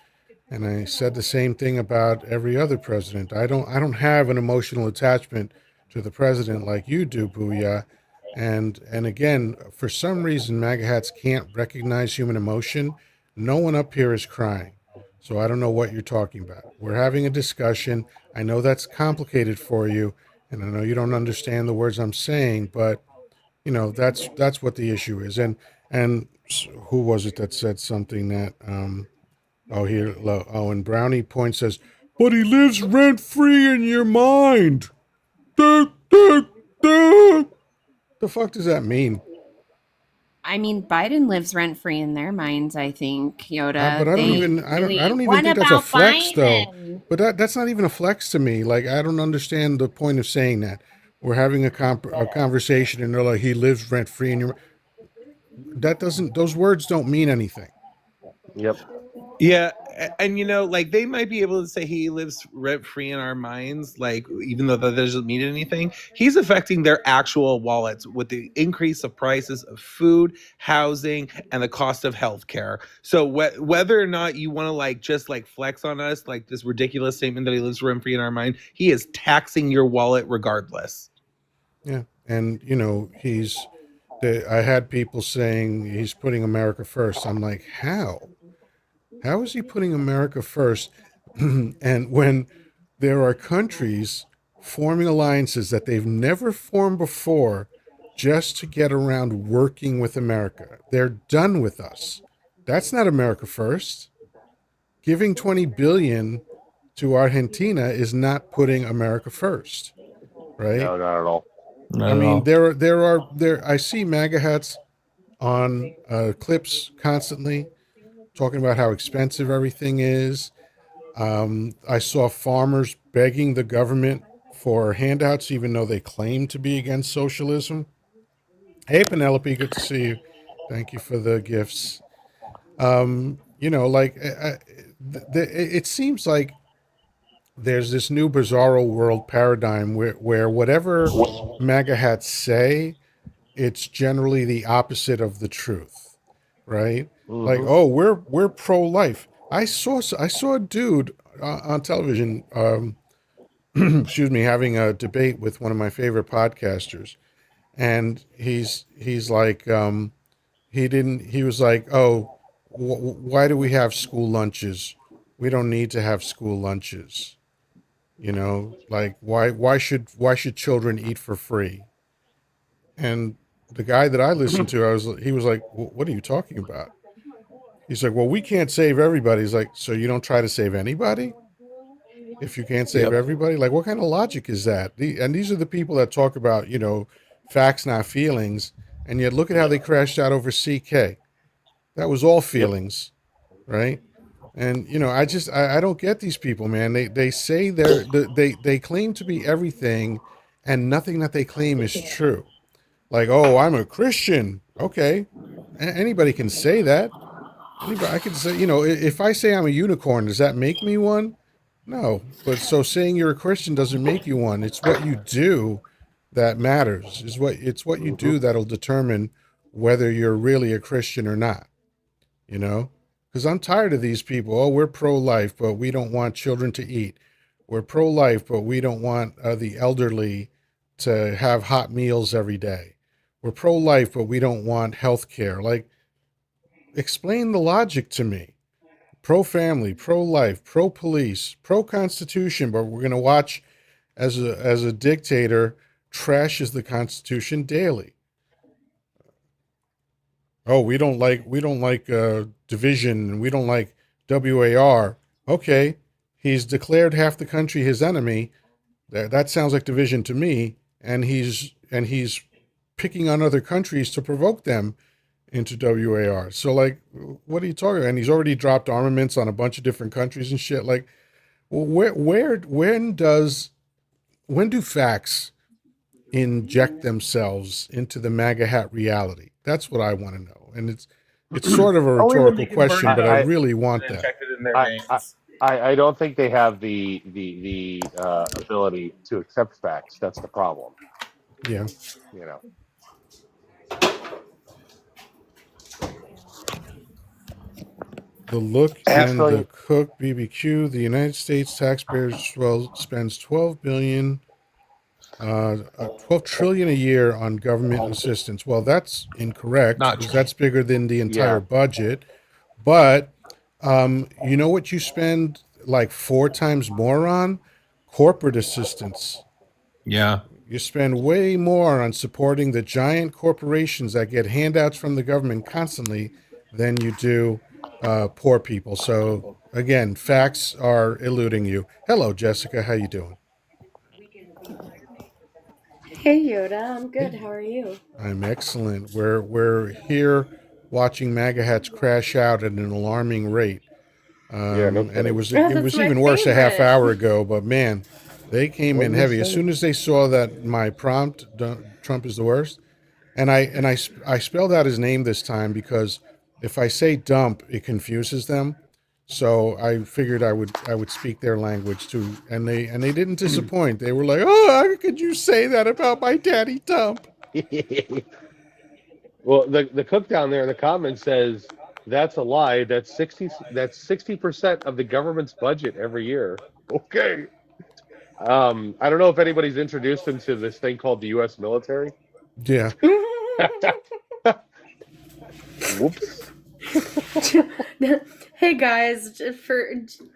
And I said the same thing about every other president. I don't have an emotional attachment to the president like you do, Booyah. And again, for some reason, MAGA hats can't recognize human emotion. No one up here is crying. So I don't know what you're talking about. We're having a discussion. I know that's complicated for you, and I know you don't understand the words I'm saying, but that's what the issue is. And who was it that said something that and Brownie Point says, but he lives rent free in your mind. Da, da, da. The fuck does that mean? I mean, Biden lives rent free in their minds, I think, But Yoda. I don't They even I don't really. even What think that's a about flex though. Biden? But that's not even a flex to me. Like I don't understand the point of saying that. we're having a conversation, and they're like, he lives rent free in your. That doesn't. Those words don't mean anything. Yep. Yeah, and like they might be able to say he lives rent free in our minds, like even though that doesn't mean anything. He's affecting their actual wallets with the increase of prices of food, housing, and the cost of healthcare. So whether or not you want to just flex on us, like this ridiculous statement that he lives rent free in our mind, he is taxing your wallet regardless. Yeah, and he's. I had people saying he's putting America first. I'm like, how? How is he putting America first? And when there are countries forming alliances that they've never formed before just to get around working with America, they're done with us. That's not America first. Giving 20 billion to Argentina is not putting America first, right? No, not at all. Not I at mean, all. there. I see MAGA hats on clips constantly talking about how expensive everything is. I saw farmers begging the government for handouts, even though they claim to be against socialism. Hey, Penelope, good to see you. Thank you for the gifts. It seems like there's this new bizarro world paradigm where whatever MAGA hats say, it's generally the opposite of the truth, right? Like, Mm-hmm. oh, we're pro life. I saw a dude on television, excuse me, having a debate with one of my favorite podcasters, and he's like, he was like, oh, why do we have school lunches? We don't need to have school lunches. Like why should children eat for free? And the guy that I listened to, he was like, what are you talking about? He's like, well, we can't save everybody. He's like, so you don't try to save anybody? If you can't save Yep. everybody, like what kind of logic is that? And these are the people that talk about, facts, not feelings. And yet look at how they crashed out over CK. That was all Yep. feelings, right? And I don't get these people, man. They say they claim to be everything, and nothing that they claim is true. Like, oh, I'm a Christian. Okay, anybody can say that. Anybody, I could say, if I say I'm a unicorn, does that make me one? No. But so saying you're a Christian doesn't make you one. It's what you do that matters. It's what you Mm-hmm. do that'll determine whether you're really a Christian or not. You know, because I'm tired of these people. Oh, we're pro-life, but we don't want children to eat. We're pro-life, but we don't want the elderly to have hot meals every day. We're pro-life, but we don't want health care. Like, explain the logic to me. Pro-family, pro-life, pro-police, pro-constitution, but we're going to watch as a dictator trashes the Constitution daily. Oh, we don't like division, and we don't like WAR. Okay, he's declared half the country his enemy. That sounds like division to me, and he's picking on other countries to provoke them into WAR. So like, what are you talking about? And he's already dropped armaments on a bunch of different countries and shit. Like, well, when do facts inject themselves into the MAGA hat reality? That's what I want to know. And it's sort of a Only when they rhetorical can burn question, it but I I, really and want that. inject it in their I, I, veins. I don't think they have the ability to accept facts. That's the problem. Yeah. You know. The look and the Actually, cook BBQ. The United States taxpayers spends 12 billion, 12 trillion a year on government assistance. Well, that's incorrect Not because true. that's bigger than the entire yeah. budget. But you know what you spend like 4 times more on? Corporate assistance. Yeah. You spend way more on supporting the giant corporations that get handouts from the government constantly than you do poor people. So again, facts are eluding you. Hello, Jessica. How you doing? Hey Yoda, I'm good. Hey, How are you? I'm excellent. We're here watching MAGA hats crash out at an alarming rate. Yeah, no And it kidding. was Oh, it that's was my even worse a half favorite. hour ago. But man, They came What in did he heavy as say? soon as they saw that my prompt, Trump is the worst. And I spelled out his name this time because if I say dump, it confuses them. So I figured I would speak their language too, and they didn't disappoint. They were like, "Oh, how could you say that about my daddy dump?" Well, the cook down there in the comments says that's a lie. That's 60% of the government's budget every year. Okay. I don't know if anybody's introduced him to this thing called the U.S. military. Yeah, Whoops. Hey guys,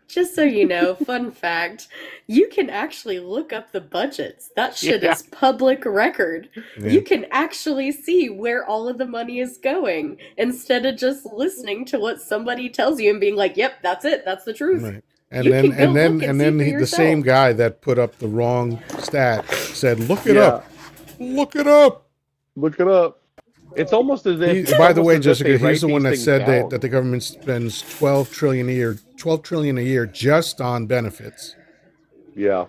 just so you know, fun fact, you can actually look up the budgets. That shit Yeah. is public record. yeah. You can actually see where all of the money is going instead of just listening to what somebody tells you and being like, "Yep, that's it. That's the truth." Right. And You then can go and then look and and see then for the same yourself. guy that put up the wrong stat said, "Look it Yeah. up, look it up." Look it up. It's almost as if By the way, they Jessica, he's write the one these that things said down. that the government spends 12 trillion a year just on benefits. Yeah.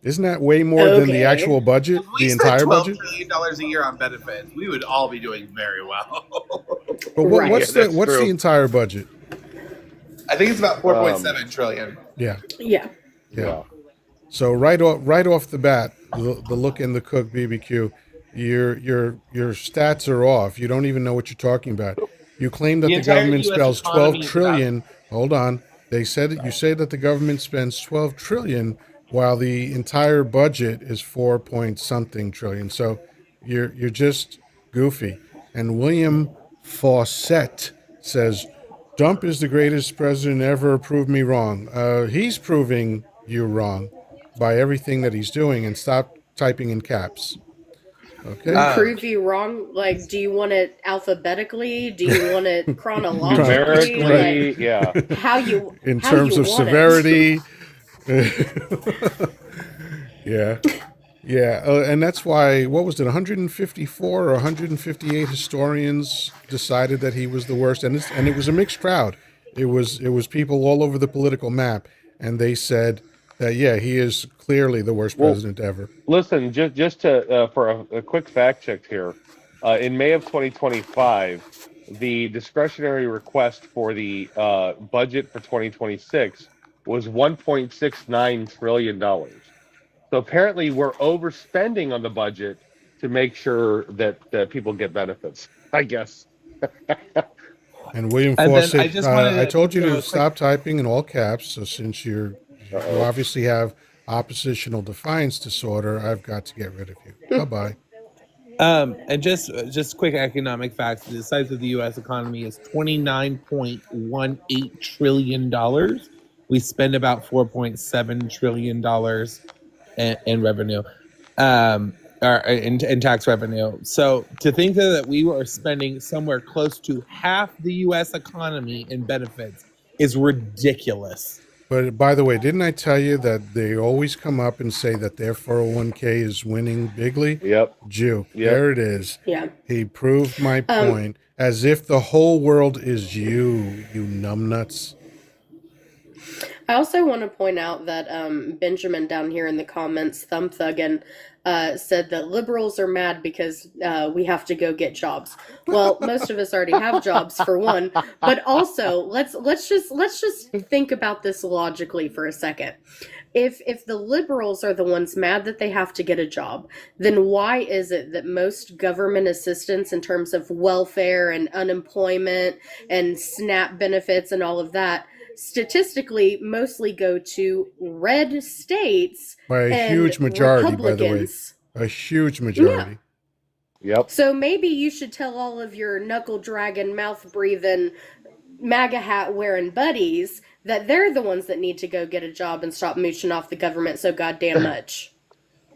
Isn't that way more than the Okay. actual budget, If the we spent entire $12 budget? trillion a year on benefits, we would all be doing very well. But Right. what's Yeah, that's the true. entire budget? I think it's about 4.7 trillion. Yeah, Yeah. yeah. So right off the bat, the look in the cook BBQ, your stats are off. You don't even know what you're talking about. You claim that The the entire government U.S. spends 12 economy is about trillion. Hold on. They said that you say that the government spends 12 trillion while the entire budget is 4 point something trillion. So you're just goofy. And William Fawcett says Trump is the greatest president ever. Prove me wrong. He's proving you wrong by everything that he's doing, and stop typing in caps. Okay. Prove you wrong. Like, do you want it alphabetically? Do you want it chronologically? Numerically, Like, yeah. how you In how terms you of want it? severity. Yeah. Yeah. And that's why, what was it, 154 or 158 historians decided that he was the worst. And it was a mixed crowd. It was people all over the political map. And they said that, yeah, he is clearly the worst Well, president ever. listen, just to for a quick fact check here, in May of 2025, the discretionary request for the budget for 2026 was 1.69 trillion dollars. So apparently, we're overspending on the budget to make sure that people get benefits. I guess. And William And then I Fawcett, just wanted I to told you do to a quick stop typing in all caps. So since you Uh-oh. obviously have oppositional defiance disorder, I've got to get rid of you. Bye-bye. and just quick economic facts. The size of the U.S. economy is $29.18 trillion. We spend about $4.7 trillion in revenue, or in tax revenue. So to think that we are spending somewhere close to half the U.S. economy in benefits is ridiculous. But by the way, didn't I tell you that they always come up and say that their 401k is winning bigly? Yep. Juke. Yep. There it is. Yeah. He proved my point, as if the whole world is you numbnuts. I also want to point out that Benjamin down here in the comments, Thumb Thuggin, said that liberals are mad because we have to go get jobs. Well, most of us already have jobs for one, but also let's just think about this logically for a second. If the liberals are the ones mad that they have to get a job, then why is it that most government assistance in terms of welfare and unemployment and SNAP benefits and all of that statistically mostly go to red states By a and huge majority, by the way. Republicans? A huge majority. Yep. So maybe you should tell all of your knuckle dragging, mouth breathing, MAGA hat wearing buddies that they're the ones that need to go get a job and stop mooching off the government so goddamn much.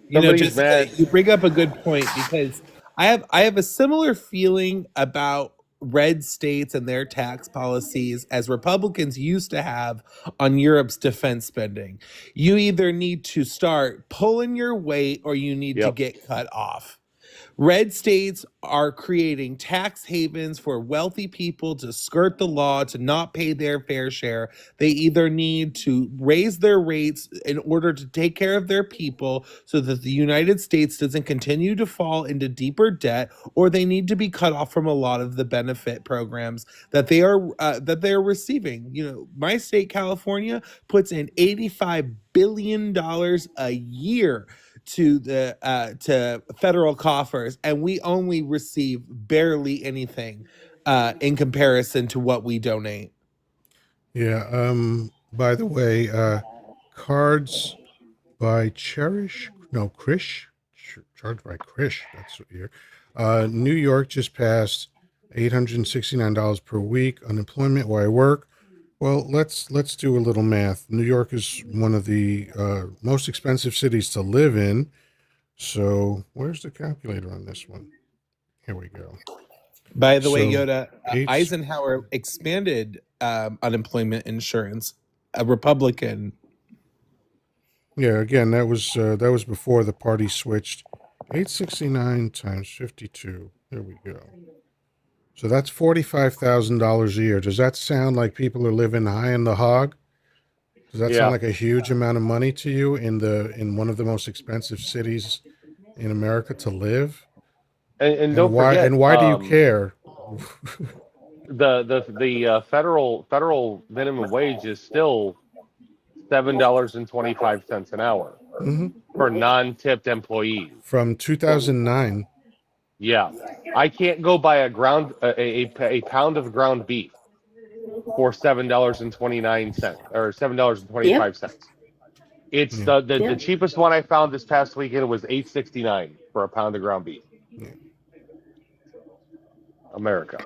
You know, Somebody's just mad. you bring up a good point, because I have a similar feeling about red states and their tax policies as Republicans used to have on Europe's defense spending. You either need to start pulling your weight or you need to Yep. get cut off. Red states are creating tax havens for wealthy people to skirt the law, to not pay their fair share. They either need to raise their rates in order to take care of their people so that the United States doesn't continue to fall into deeper debt, or they need to be cut off from a lot of the benefit programs that they are receiving. You know, my state, California, puts in $85 billion a year to federal coffers, and we only receive barely anything in comparison to what we donate. Yeah. By the way, cards by Cherish, no, Krish, charged by Krish. That's what year. New York just passed $869 per week unemployment where I work. Well, let's do a little math. New York is one of the most expensive cities to live in. So where's the calculator on this one? Here we go. By the way, So Yoda, Eisenhower expanded unemployment insurance. A Republican. Yeah, again, that was before the party switched. 869 times 52. There we go. So that's $45,000 a year. Does that sound like people are living high in the hog? Does that sound like a huge amount of money to you in one of the most expensive cities in America to live? And don't forget, and why do you care? the federal minimum wage is still $7.25 an hour for non-tipped employees From 2009. Yeah, I can't go buy a pound of ground beef for $7.29 or $7.25. It's the cheapest one I found this past weekend was $8.69 for a pound of ground beef. Yeah. America.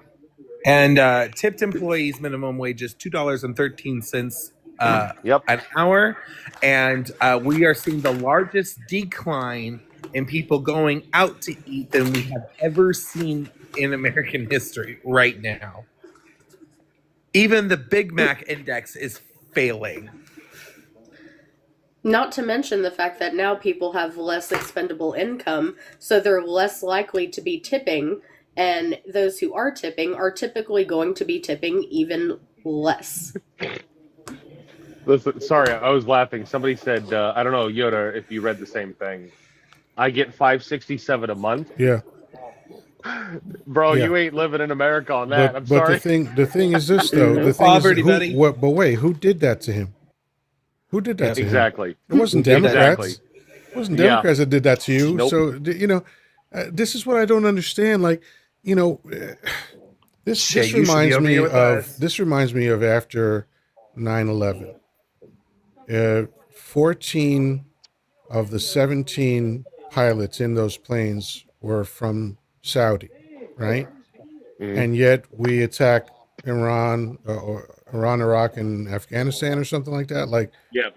And tipped employees minimum wage is $2.13 an hour, and we are seeing the largest decline in people going out to eat than we have ever seen in American history right now. Even the Big Mac index is failing. Not to mention the fact that now people have less expendable income, so they're less likely to be tipping, and those who are tipping are typically going to be tipping even less. Listen, sorry, I was laughing. Somebody said, I don't know, Yoda, if you read the same thing. I get $567 a month. Yeah. Bro, you ain't living in America on that. I'm sorry. But the thing is this though. The thing Poverty, is, buddy. but wait, who did that to him? Who did that to him? Exactly. It wasn't Democrats. Exactly. It wasn't Democrats that did that to you. Nope. So this is what I don't understand. Like, this reminds me of after 9/11. 14 of the 17 pilots in those planes were from Saudi, right? And yet we attack Iran, Iraq, and Afghanistan, or something like that. Like,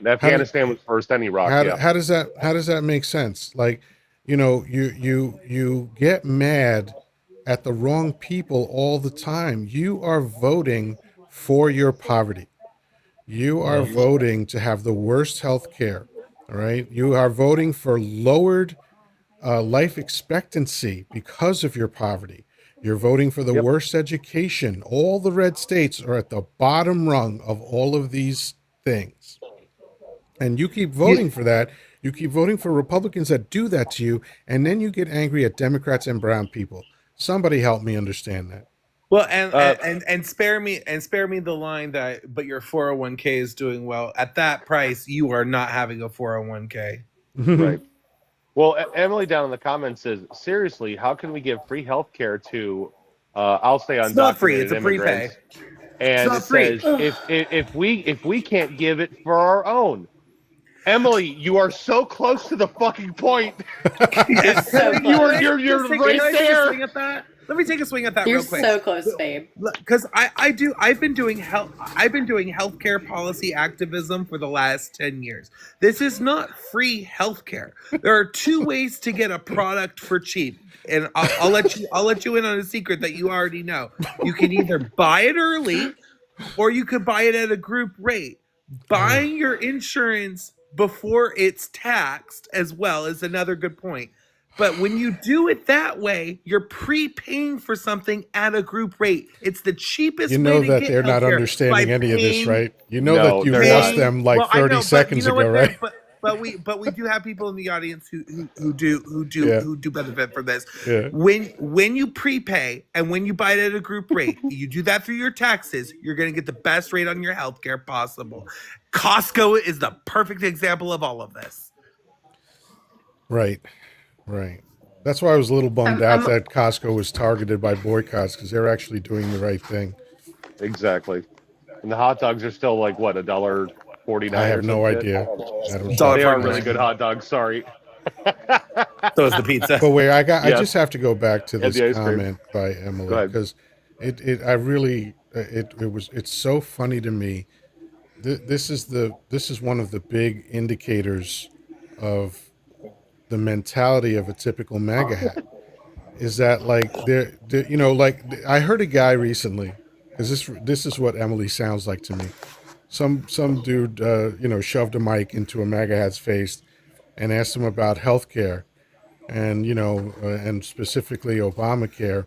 Afghanistan was first, then Iraq. How does that make sense? Like, you get mad at the wrong people all the time. You are voting for your poverty. You are voting to have the worst health care. All right. You are voting for lowered life expectancy because of your poverty. You're voting for the worst education. All the red states are at the bottom rung of all of these things. And you keep voting for that. You keep voting for Republicans that do that to you. And then you get angry at Democrats and brown people. Somebody help me understand that. Well, and spare me the line that, but your 401k is doing well. At that price, you are not having a 401k. Right. Well, Emily down in the comments says, seriously, how can we give free health care to, I'll say undocumented it's not free, it's a immigrants? prepay. And it says, if we can't give it for our own. Emily, you are so close to the fucking point. You're right there. Let me take a swing at that You're real quick. so close, babe. Because I've been doing healthcare policy activism for the last 10 years. This is not free healthcare. There are two ways to get a product for cheap. And I'll let you in on a secret that you already know. You can either buy it early or you could buy it at a group rate. Buying your insurance before it's taxed as well is another good point. But when you do it that way, you're prepaying for something at a group rate. It's the cheapest You way know to that get they're not healthcare by understanding any of this, paying right? You know that No, you've they're lost not. paying. them like Well, I 30 know, but you seconds know ago, what? right? But we do have people in the audience who Yeah, do benefit from this. yeah. When you prepay and when you buy it at a group rate, you do that through your taxes. You're going to get the best rate on your healthcare possible. Costco is the perfect example of all of this. Right, right. That's why I was a little bummed out I'm that Costco was targeted by boycotts because they're actually doing the right thing. Exactly. And the hot dogs are still like what, I $1.49 or have some no shit? idea. I don't shop Dollar They at are really good Costco. $49. hot dogs, sorry. So is the pizza. But wait, I just Yes. have to go back to And this the ice cream. comment by Go Emily ahead. because I really it's so funny to me. This is one of the big indicators of the mentality of a typical MAGA hat. Is that like like I heard a guy recently because this is what Emily sounds like to me. Some dude shoved a mic into a MAGA hat's face and asked him about healthcare and and specifically Obamacare,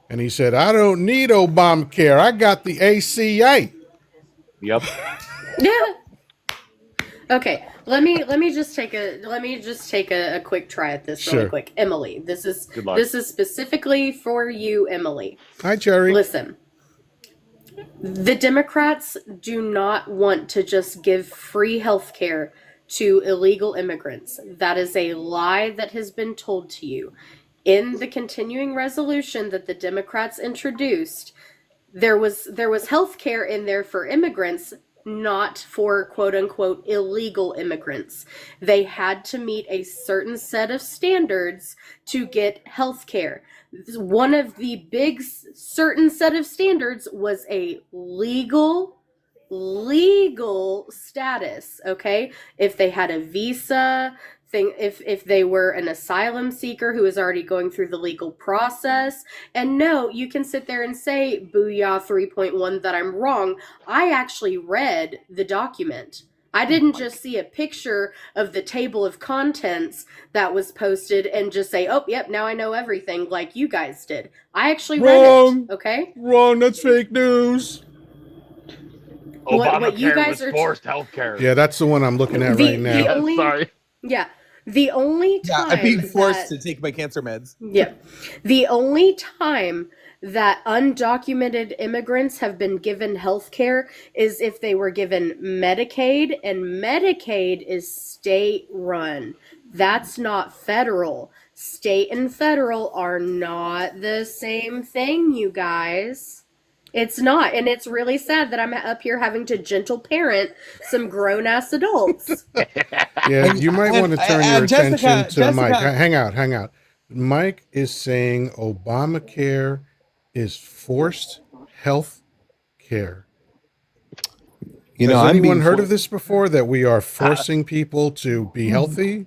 and he said, "I don't need Obamacare. I got the ACA." Yep. yeah. Okay, let me just take a quick try at this really Sure. quick. Emily, Good luck. this is specifically for you, Emily. Hi, Jerry. Listen, the Democrats do not want to just give free health care to illegal immigrants. That is a lie that has been told to you. In the continuing resolution that the Democrats introduced, there was health care in there for immigrants, not for quote unquote illegal immigrants. They had to meet a certain set of standards to get health care. One of the big certain set of standards was a legal status, okay? If they had a visa, if they were an asylum seeker who is already going through the legal process. And no, you can sit there and say booyah 3.1 that I'm wrong. I actually read the document. I didn't just see a picture of the table of contents that was posted and just say, oh, yep, now I know everything like you guys did. I actually read Wrong. it, okay? Wrong. That's fake news. What you Obamacare guys was are forced healthcare. Yeah, that's the one I'm looking at right the now. only Sorry. yeah the only Yeah, time I'm being forced that to take my cancer meds. yeah the only time that undocumented immigrants have been given health care is if they were given Medicaid, and Medicaid is state run. That's not federal. State and federal are not the same thing, you guys. It's not, and it's really sad that I'm up here having to gentle parent some grown ass adults. Yeah, you might want to turn your attention to Mike. Jessica, Hang out. Mike is saying Obamacare is forced health care. Has anyone heard of this before? That we are forcing people to be healthy?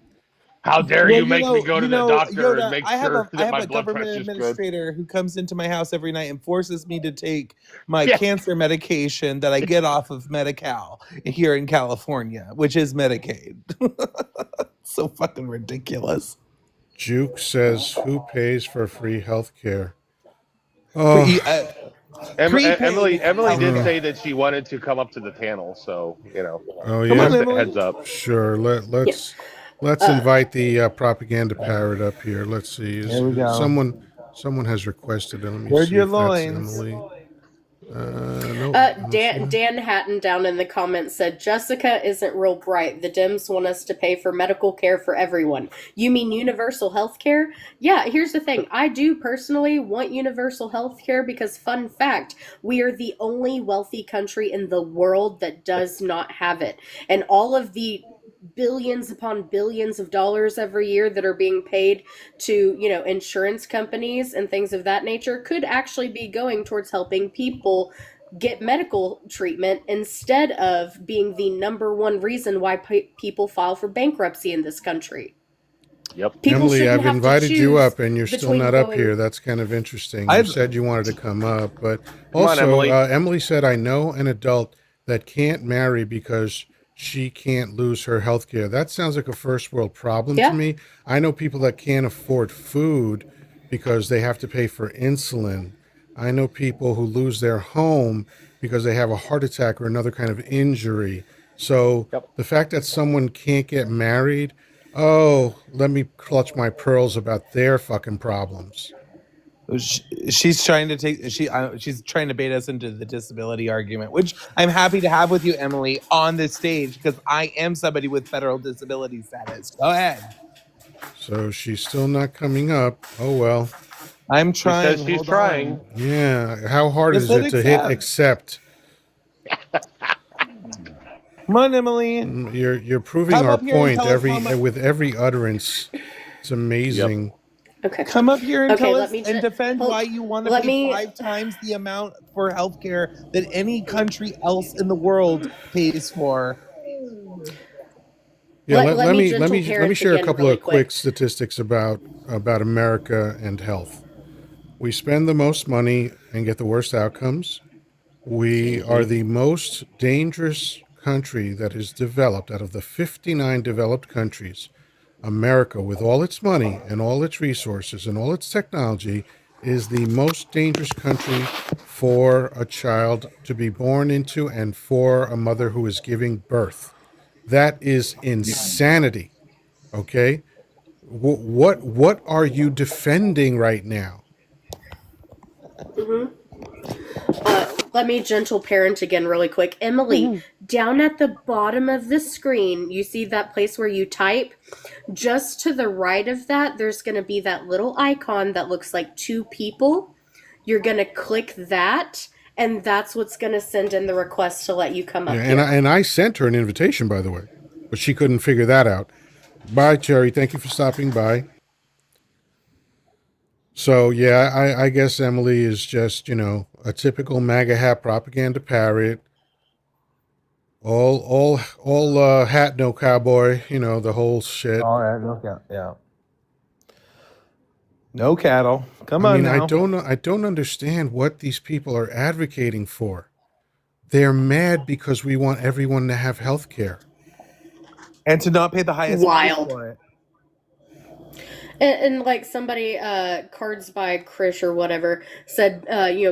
How dare Well, you make me go to the doctor and Yoda, make I have sure that a my blood government pressure's good? administrator who comes into my house every night and forces me to take my Yeah. cancer medication that I get off of Medi-Cal here in California, which is Medicaid. So fucking ridiculous. Juke says, "Who pays for free health care?" Oh, Prepaid Emily did healthcare. say that she wanted to come up to the panel, so oh Come on, yeah. just a Emily. heads up. Sure. Yeah. Let's invite the propaganda parrot up here. Let's see. There we go. Someone has requested it. Let me Gird see your if that's loins. Emily. No. I don't see her. Dan Hatton down in the comments said, Jessica isn't real bright. The Dems want us to pay for medical care for everyone. You mean universal health care? Yeah, here's the thing. I do personally want universal health care because, fun fact, we are the only wealthy country in the world that does not have it. And all of the billions upon billions of dollars every year that are being paid to, insurance companies and things of that nature could actually be going towards helping people get medical treatment instead of being the number one reason why people file for bankruptcy in this country. Yep. People Emily, shouldn't I've have to invited you choose up, and you're still between not up going- here. That's kind of interesting. You I've- said you wanted to come up, but Come on, also Emily. Emily said, "I know an adult that can't marry because she can't lose her health care. That sounds like a first world problem to Yeah. me. I know people that can't afford food because they have to pay for insulin. I know people who lose their home because they have a heart attack or another kind of injury. So Yep. the fact that someone can't get married, oh, let me clutch my pearls about their fucking problems. She's trying to she's trying to bait us into the disability argument, which I'm happy to have with you, Emily, on this stage because I am somebody with federal disability status. Go ahead. So she's still not coming up. Oh well. I'm She trying. says she's Hold trying. on. Yeah. How hard Just is hit it to hit accept. accept? Come on, Emily. You're proving Come our up here and point tell us how much. with every utterance. It's amazing. Okay. Come up here and Okay, tell let us me and defend why you want to let pay me- 5 times the amount for healthcare that any country else in the world pays for. Yeah, let me let gentle me parent share a again couple really of quick statistics about America and health. We spend the most money and get the worst outcomes. We are the most dangerous country that is developed out of the 59 developed countries. America, with all its money and all its resources and all its technology, is the most dangerous country for a child to be born into and for a mother who is giving birth. That is insanity. Okay? What are you defending right now? Let me gentle parent again really quick. Emily, down at the bottom of the screen, you see that place where you type? Just to the right of that, there's going to be that little icon that looks like 2 people. You're going to click that, and that's what's going to send in the request to let you come up here. And I sent her an invitation, by the way, but she couldn't figure that out. Bye, Cherry. Thank you for stopping by. So yeah, I guess Emily is just, a typical MAGA hat propaganda parrot. All hat, no cowboy. The whole shit. All right, no cattle. Yeah. No cattle. Come I on mean, now. I don't understand what these people are advocating for. They're mad because we want everyone to have health care. And to not pay the highest price Wild. for it. And like somebody, Cards by Krish or whatever, said,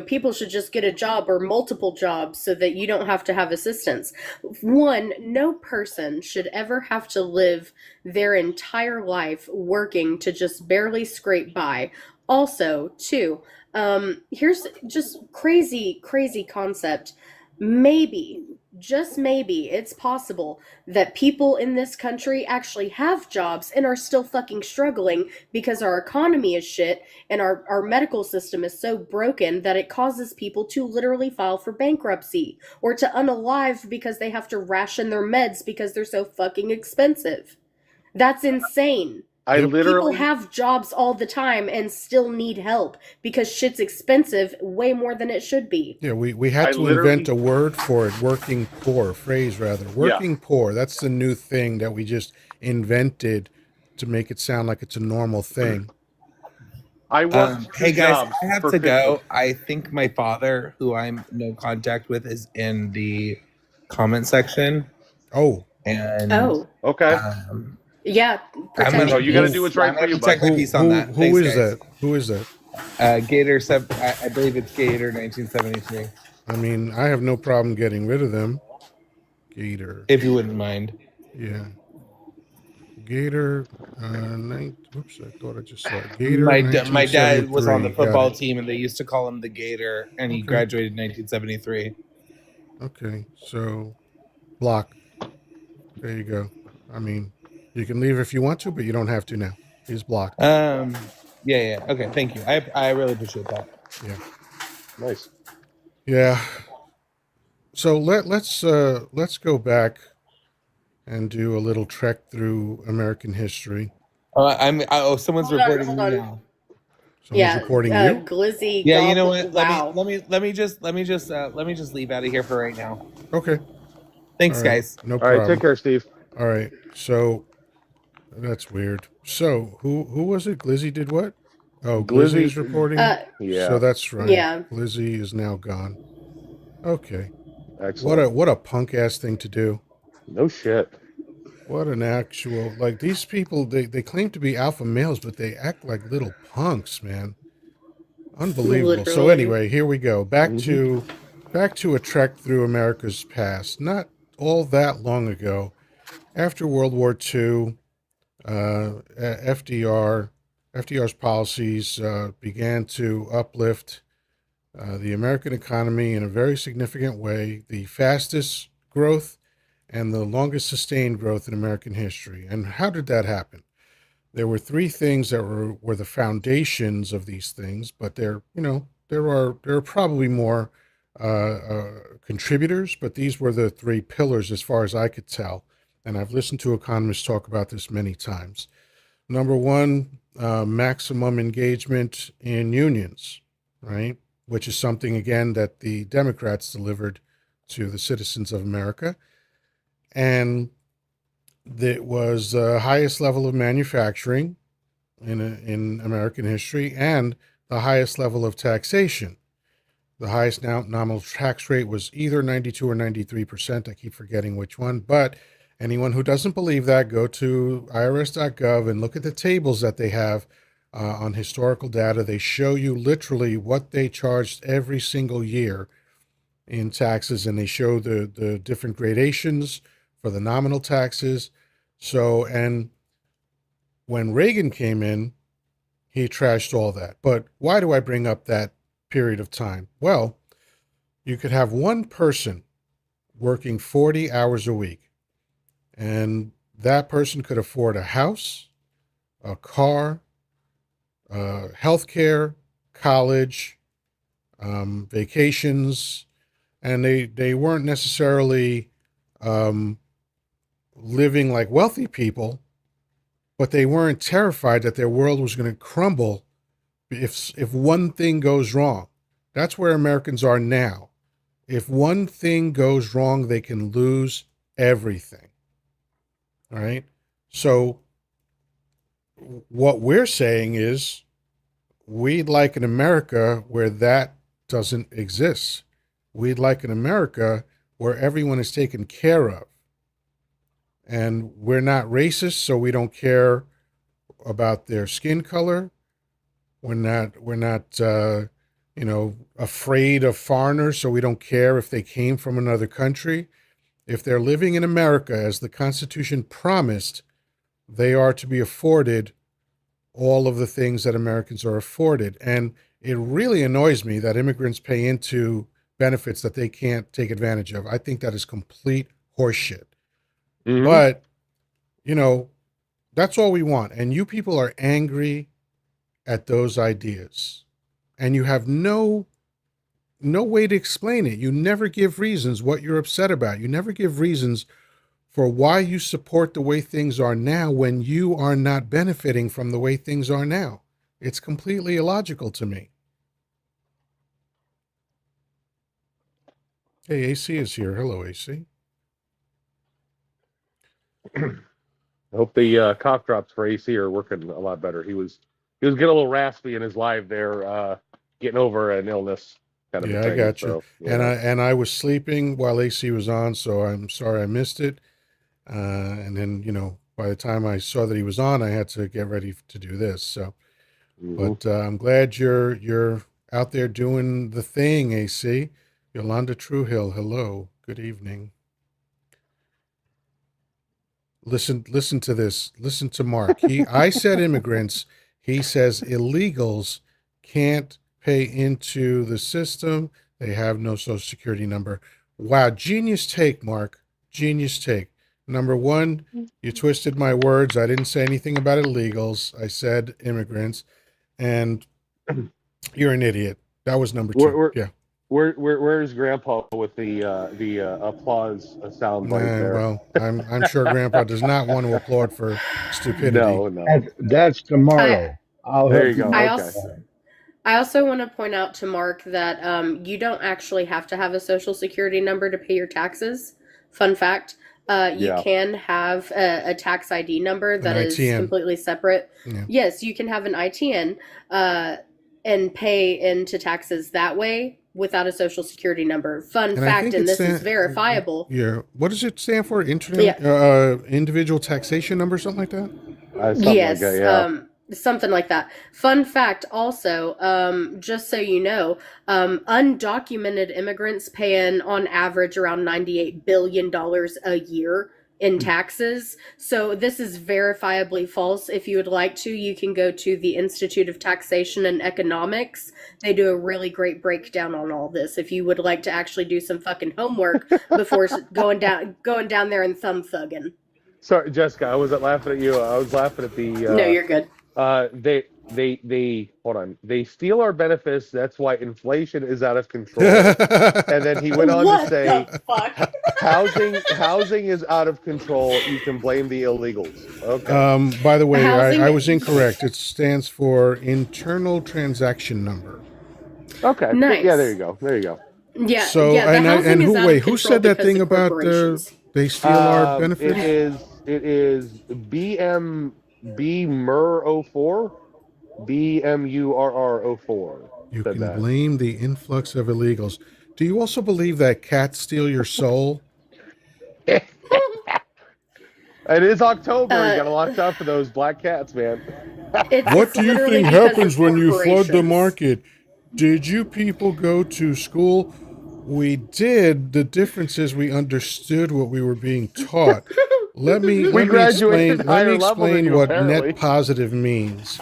people should just get a job or multiple jobs so that you don't have to have assistance. One, no person should ever have to live their entire life working to just barely scrape by. Also, two, here's just crazy concept. Maybe, just maybe, it's possible that people in this country actually have jobs and are still fucking struggling because our economy is shit and our medical system is so broken that it causes people to literally file for bankruptcy or to unalive because they have to ration their meds because they're so fucking expensive. That's insane. People have jobs all the time and still need help because shit's expensive way more than it should be. Yeah, we had to invent a word for it, working poor, phrase rather. Working poor, that's the new thing that we just invented to make it sound like it's a normal thing. I worked 2 hey guys, jobs I have for to 50. go. I think my father, who I'm no contact with, is in the comment section. Oh. And Okay. Yeah. I'm gonna, you got to do what's right for you, bud. protect my piece on that. Who Thanks, is guys. that? Who is that? Gator, I believe it's Gator 1973. I mean, I have no problem getting rid of them. Gator. If you wouldn't mind. Yeah. Gator. Oops, I thought I just saw it. Gator. My dad was on the 1973. football team, and they used to call him the Gator, and he graduated in 1973. Okay, so block. There you go. I mean, you can leave if you want to, but you don't have to now. He's blocked. Yeah. Okay, thank you. I really appreciate that. Yeah. Nice. Yeah. So let's go back and do a little trek through American history. Someone's reporting me now. Someone's reporting you. Glizzy. Yeah, you know what? Wow. Let me just leave out of here for right now. Okay. Thanks, All right. guys. No All problem. right, take care, Steve. All right. So that's weird. So who was it? Glizzy did what? Oh, Glizzy is reporting. Yeah. So that's right. Yeah. Glizzy is now gone. Okay. Excellent. What a punk ass thing to do. No shit. What an actual, like, these people, they claim to be alpha males, but they act like little punks, man. Unbelievable. So Literally. anyway, here we go. Hmm. Back to a trek through America's past. Not all that long ago, after World War II, FDR's policies began to uplift the American economy in a very significant way, the fastest growth and the longest sustained growth in American history. And how did that happen? There were three things that were the foundations of these things, but there are probably more contributors, but these were the three pillars as far as I could tell. And I've listened to economists talk about this many times. Number one, maximum engagement in unions, right? Which is something, again, that the Democrats delivered to the citizens of America. And it was the highest level of manufacturing in American history and the highest level of taxation. The highest nominal tax rate was either 92 or 93%. I keep forgetting which one. But anyone who doesn't believe that, go to irs.gov and look at the tables that they have on historical data. They show you literally what they charged every single year in taxes, and they show the different gradations for the nominal taxes. So, and when Reagan came in, he trashed all that. But why do I bring up that period of time? Well, you could have one person working 40 hours a week, and that person could afford a house, a car, healthcare, college, vacations, and they weren't necessarily living like wealthy people, but they weren't terrified that their world was going to crumble if one thing goes wrong. That's where Americans are now. If one thing goes wrong, they can lose everything. All right. So what we're saying is we'd like an America where that doesn't exist. We'd like an America where everyone is taken care of. And we're not racist, so we don't care about their skin color. We're not afraid of foreigners, so we don't care if they came from another country. If they're living in America as the Constitution promised, they are to be afforded all of the things that Americans are afforded. And it really annoys me that immigrants pay into benefits that they can't take advantage of. I think that is complete horseshit. Hmm. But, that's all we want. And you people are angry at those ideas. And you have no way to explain it. You never give reasons what you're upset about. You never give reasons for why you support the way things are now when you are not benefiting from the way things are now. It's completely illogical to me. Hey, AC is here. Hello, AC. I hope the cough drops for AC are working a lot better. He was getting a little raspy in his live there, getting over an illness kind of a Yeah, I thing. got you. So And I was sleeping while AC was on, so I'm sorry I missed it. And then, by the time I saw that he was on, I had to get ready to do this. So, mhm. but I'm glad you're out there doing the thing, AC. Yolanda Truehill, hello. Good evening. Listen to this. Listen to Mark. I said immigrants. He says illegals can't pay into the system. They have no social security number. Wow, genius take, Mark. Genius take. Number one, you twisted my words. I didn't say anything about illegals. I said immigrants, and you're an idiot. That was number Where, two. where, Yeah. where's Grandpa with the applause soundbite there? Well, I'm sure Grandpa does not want to applaud for stupidity. No, no. That's I tomorrow. I'll There help you you go. I with Okay. also that. I also want to point out to Mark that you don't actually have to have a social security number to pay your taxes. Fun fact. You Yeah. can have a tax ID number An that is ITN. completely separate. Yeah. Yes, you can have an ITN and pay into taxes that way. without a social security number. Fun And I fact, think and it's this is verifiable. yeah. What does it stand for? Yeah. Individual taxation number, something like that. Something like that. Yes, Yeah. something like that. Fun fact also, just so you know, undocumented immigrants pay in on average around $98 billion a year in taxes. So this is verifiably false. If you would like to, you can go to the Institute of Taxation and Economics. They do a really great breakdown on all this. If you would like to actually do some fucking homework before going down there and thumb thugging. Sorry, Jessica. I wasn't laughing at you. I was laughing at the. No, you're good. They hold on. They steal our benefits. That's why inflation is out of control. And then he went on to say, fuck? housing is out of control. You can blame the illegals. Okay. By the way, Housing- I was incorrect. It stands for internal transaction number. Okay. Nice. Yeah. There you go. There you go. Yeah. So yeah, the housing is out of who control said that because thing of about corporations. they steal our benefits? It is BMURR 04. BMURR 04. You said can that. blame the influx of illegals. Do you also believe that cats steal your soul? It is October. You gotta watch out for those black cats, man. What do you think happens when you flood the corporations. market? Did you people go to school? We did. The difference is we understood what we were being taught. Let me graduated higher level than explain you, what apparently. net positive means.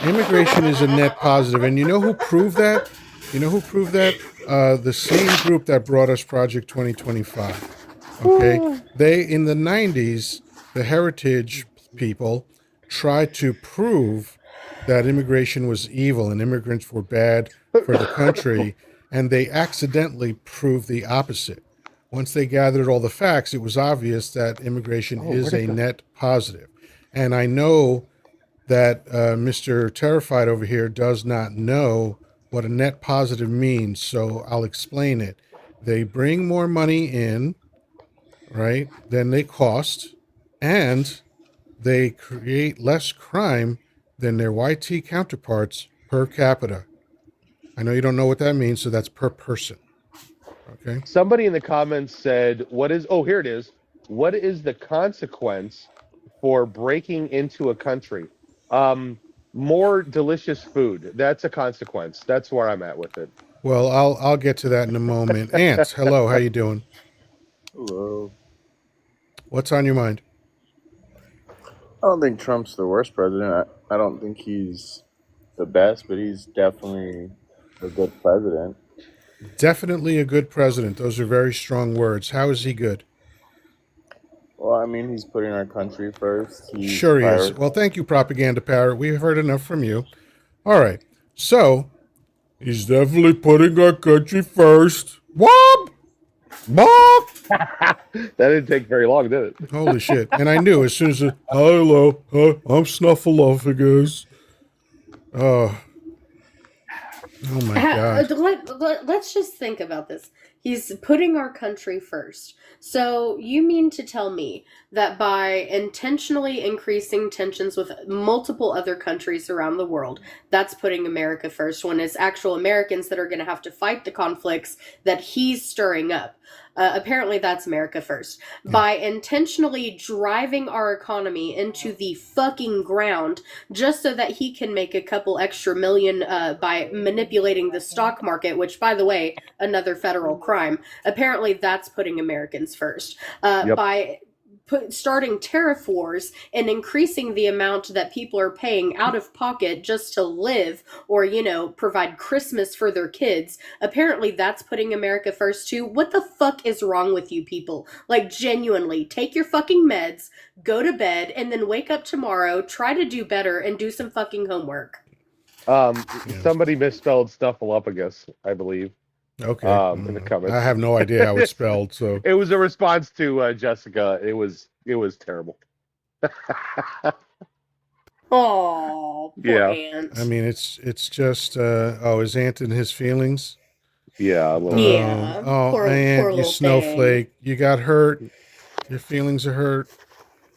Immigration is a net positive, and you know who proved that? You know who proved that? The same group that brought us Project 2025. Okay, they in the 90s, the heritage people tried to prove that immigration was evil and immigrants were bad for the country, and they accidentally proved the opposite. Once they gathered all the facts, it was obvious that immigration is a net positive. And I know that Mr. Terrified over here does not know what a net positive means, so I'll explain it. They bring more money in, right, than they cost, and they create less crime than their YT counterparts per capita. I know you don't know what that means, so that's per person. Okay. Somebody in the comments said, here it is. What is the consequence for breaking into a country? More delicious food. That's a consequence. That's where I'm at with it. Well, I'll get to that in a moment. Ant, hello, how you doing? Hello. What's on your mind? I don't think Trump's the worst president. I don't think he's the best, but he's definitely a good president. Definitely a good president. Those are very strong words. How is he good? Well, I mean, he's putting our country first. Sure he is. Well, thank you, Propaganda Parrot. We've heard enough from you. All right. So, he's definitely putting our country first. Whoop! Whoop! That didn't take very long, did it? Holy shit. And I knew as soon as hello, I'm Snuffleupagus. Oh my God. Let's just think about this. He's putting our country first. So you mean to tell me that by intentionally increasing tensions with multiple other countries around the world, that's putting America first when it's actual Americans that are going to have to fight the conflicts that he's stirring up? Apparently that's America first. By intentionally driving our economy into the fucking ground just so that he can make a couple extra million by manipulating the stock market, which, by the way, another federal crime. Apparently that's putting Americans first. By starting tariff wars and increasing the amount that people are paying out of pocket just to live or, provide Christmas for their kids. Apparently that's putting America first too. What the fuck is wrong with you people? Like, genuinely, take your fucking meds, go to bed, and then wake up tomorrow, try to do better, and do some fucking homework. Somebody misspelled Snuffleupagus, I believe. Okay. In the comments. I have no idea how it's spelled, so it was a response to Jessica. It was terrible. Oh, poor Ant. I mean, it's just is Ant in his feelings? Yeah, a little. Yeah. Poor Ant, you snowflake. You got hurt. Your feelings are hurt.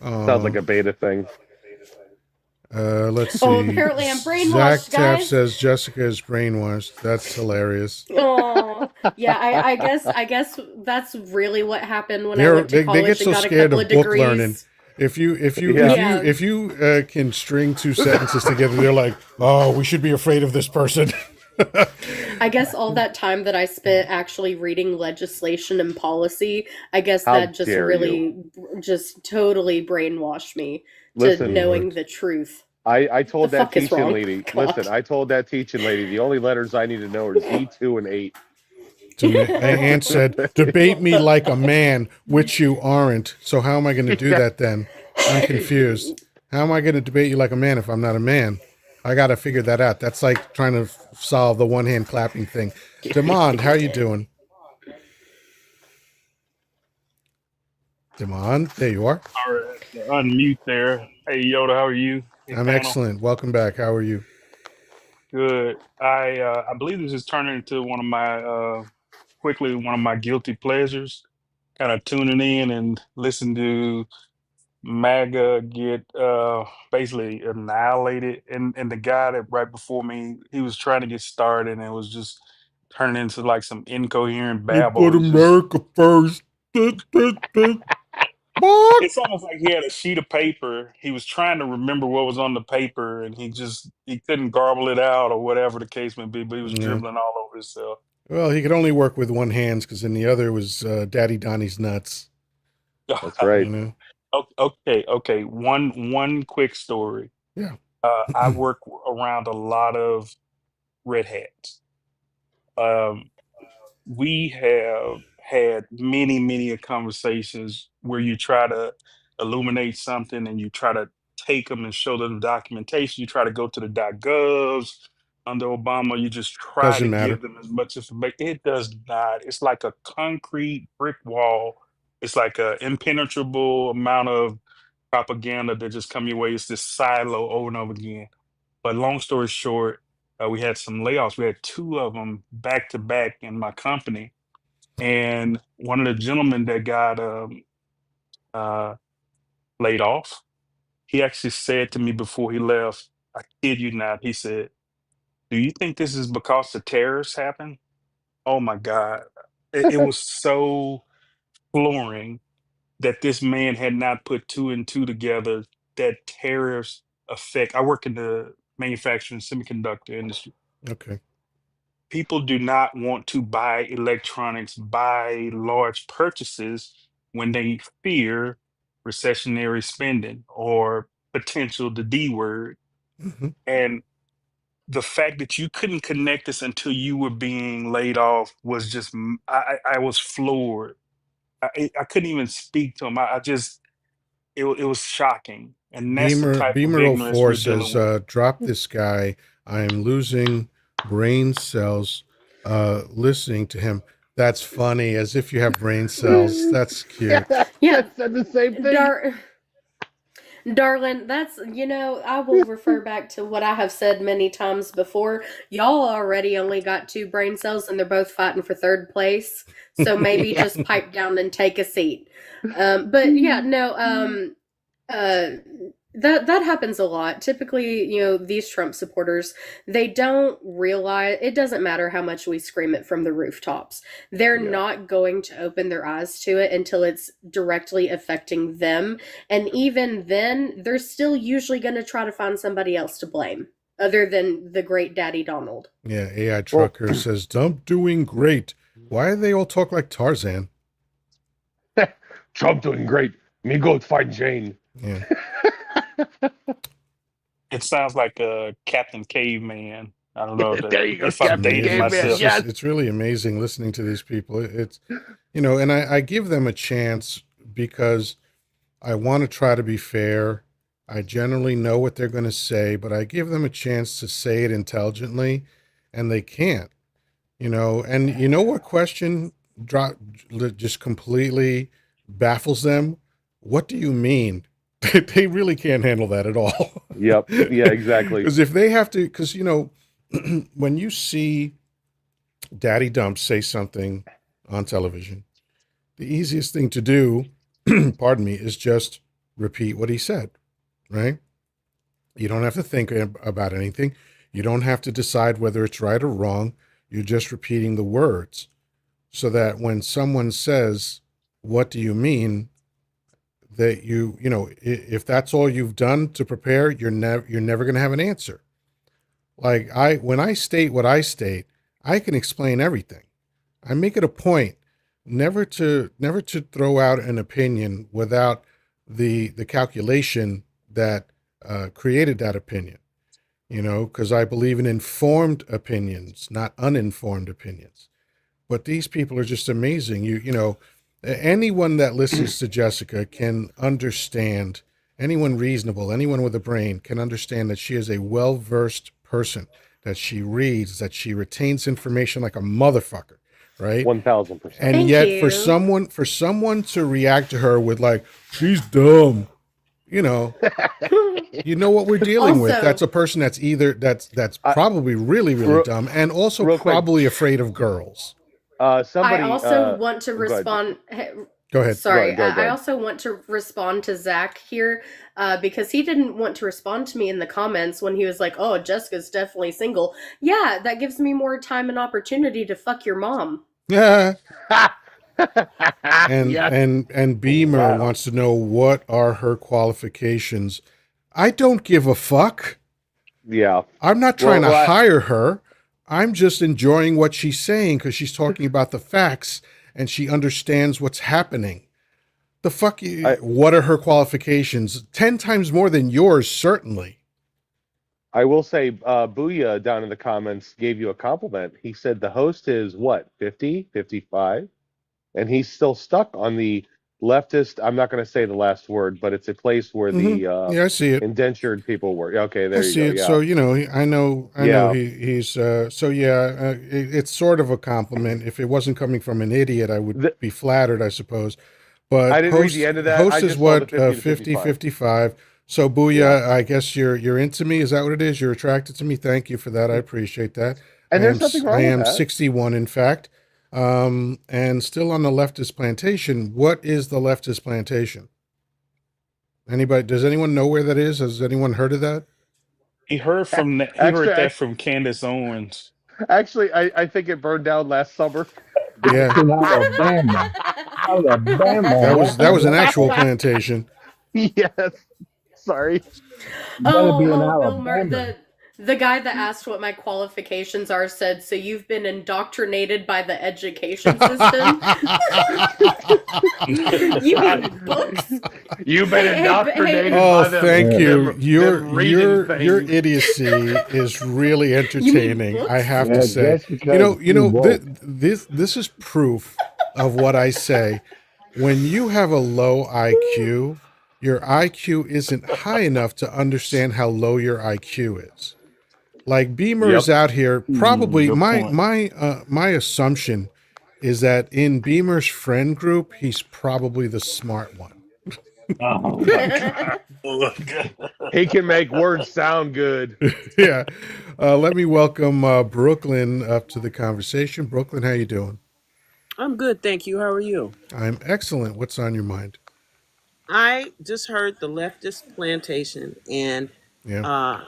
Sounds like a beta thing. Let's Oh, see. apparently I'm Zach brainwashed, Taff guys. says Jessica is brainwashed. That's hilarious. Oh, yeah. I guess that's really what happened when I They're, went to they get college and so got a scared couple of of book learning. degrees. Yeah. Yeah. If you can string two sentences together, they're like, oh, we should be afraid of this person. I guess all that time that I spent actually reading legislation and policy, I guess How that just dare you? really, just totally brainwashed me to Good Listen, knowing Lord. the truth. I The told that fuck is teaching wrong? lady, listen, God. I told that teaching lady the only letters I need to know are Z, 2, and 8. Aunt said, debate me like a man, which you aren't. So how am I going to do Yeah, that then? I'm confused. How am I going to debate you like a man if I'm not a man? I got to figure that out. That's like trying to solve the one hand clapping thing. Demand, how you doing? Demand, there you are. All right, unmute there. Hey, Yoda, how are you? Hey, I'm panel. excellent. Welcome back. How are you? Good. I believe this is turning into one of my guilty pleasures. Kind of tuning in and listen to MAGA get basically annihilated, and the guy that right before me, he was trying to get started, and it was just turning into like some incoherent You babble. put It's just America first. What? it's almost like he had a sheet of paper. He was trying to remember what was on the paper, and he couldn't garble it out or whatever the case may be. But he was Yeah. dribbling all over himself. Well, he could only work with one hand because in the other was Daddy Donnie's nuts. that's right. You know? Okay. One quick story. Yeah. I work around a lot of red hats. Um, we have had many conversations where you try to illuminate something and you try to take them and show them the documentation. You try to go to the .govs under Obama. You just try to Doesn't give matter. them as much information. It does not. It's like a concrete brick wall. It's like an impenetrable amount of propaganda that just come your way. It's this silo over and over again. But long story short, we had some layoffs. We had two of them back to back in my company, and one of the gentlemen that got uh, laid off, he actually said to me before he left, I kid you not, he said, "Do you think this is because the tariffs happened?" Oh my God. It was so flooring that this man had not put two and two together that tariffs affect. I work in the manufacturing semiconductor industry. Okay. People do not want to buy electronics, buy large purchases when they fear recessionary spending or potential the D word. Hmm. And the fact that you couldn't connect this until you were being laid off was just, I was floored. I couldn't even speak to him. I just, it was shocking. And that's the type of Beamer ignorance '04 we're says, dealing with. drop this guy. I'm losing brain cells listening to him. That's funny, as if you have brain cells. That's cute. Yeah, Yeah. I said the same thing. Dar- Darling, that's, I will refer back to what I have said many times before. Y'all already only got two brain cells and they're both fighting for third place. So maybe just pipe down and take a seat. But yeah, no, uh, that happens a lot. Typically, these Trump supporters, they don't realize it doesn't matter how much we scream it from the rooftops. They're Yeah. not going to open their eyes to it until it's directly affecting them. And even then, they're still usually going to try to find somebody else to blame other than the great Daddy Donald. Yeah, AI Well, Trucker says, Dump doing great. Why do they all talk like Tarzan? Trump doing great. Me go find Jane. Yeah. It sounds like a Captain Caveman. I don't know There you go, if I'm It's Captain dating amazing. Caveman. It's myself. just, Yes. it's really amazing listening to these people. It's, and I give them a chance because I want to try to be fair. I generally know what they're going to say, but I give them a chance to say it intelligently, and they can't. And you know what question drop just completely baffles them? What do you mean? They really can't handle that at all. Yep. Yeah, exactly. Because if they have to, because when you see Daddy Dump say something on television, the easiest thing to do, pardon me, is just repeat what he said, right? You don't have to think about anything. You don't have to decide whether it's right or wrong. You're just repeating the words so that when someone says, "What do you mean?" that if that's all you've done to prepare, you're never going to have an answer. Like when I state what I state, I can explain everything. I make it a point never to throw out an opinion without the calculation that created that opinion. Because I believe in informed opinions, not uninformed opinions. But these people are just amazing. Anyone that listens to Jessica can understand. Anyone reasonable, anyone with a brain can understand that she is a well-versed person, that she reads, that she retains information like a motherfucker, right? 1000%. And Thank yet you. for someone to react to her with like, she's dumb, you know, you know what we're dealing with. That's Also, a person that's I, probably really, really real, dumb and also real quick, probably afraid of girls. I somebody, also want to go ahead, respond. Go ahead. Sorry, go I ahead. also want to respond to Zach here because he didn't want to respond to me in the comments when he was like, "Oh, Jessica's definitely single." Yeah, that gives me more time and opportunity to fuck your mom. Yeah. And Yes. and Beamer Wow. wants to know what are her qualifications. I don't give a fuck. Yeah. I'm not trying Well, to well, hire her. I'm just enjoying what she's saying because she's talking about the facts and she understands what's happening. The fuck I, what are her qualifications? 10 times more than yours, certainly. I will say, Booyah down in the comments gave you a compliment. He said the host is what, 50, 55? And he's still stuck on the leftist. I'm not going to say the last word, but it's a place where Mm-hmm. the Yeah, I see it. indentured people work. Okay, I there you see go. it. So Yeah. I know Yeah. he's so yeah. It's sort of a compliment. If it wasn't coming from an idiot, I would The, be flattered, I suppose. I But didn't read the end of that. I host is just saw the what 50 to 50 55. 55. So Yeah. booyah, I guess you're into me. Is that what it is? You're attracted to me. Thank you for that. I appreciate that. And there's nothing I wrong with am that. 61, in fact, and still on the leftist plantation. What is the leftist plantation? Anybody? Does anyone know where that is? Has anyone heard of that? He heard Actually, that from Candace Owens. I think it burned down last summer. Yeah, That's in Alabama. Alabama. that was an What the actual heck? plantation. Yes. Sorry. That'd Oh, be in oh, Bill Mur Alabama. the guy that asked what my qualifications are said, "So you've been indoctrinated by the education system? You mean books? You've been Hey, indoctrinated Oh, by thank you. Your them reading things. idiocy is really you mean entertaining, I books? have to Yeah, say. Jessica's too woke. This is proof of what I say. When you have a low IQ, your IQ isn't high enough to understand how low your IQ is. Like Beamer is Yep. out here, probably Good point. my assumption is that in Beamer's friend group, he's probably the smart one. Oh my God. He can make words sound good. Yeah. Let me welcome Brooklyn up to the conversation. Brooklyn, how you doing? I'm good, thank you. How are you? I'm excellent. What's on your mind? I just heard the leftist plantation, and Yeah. uh,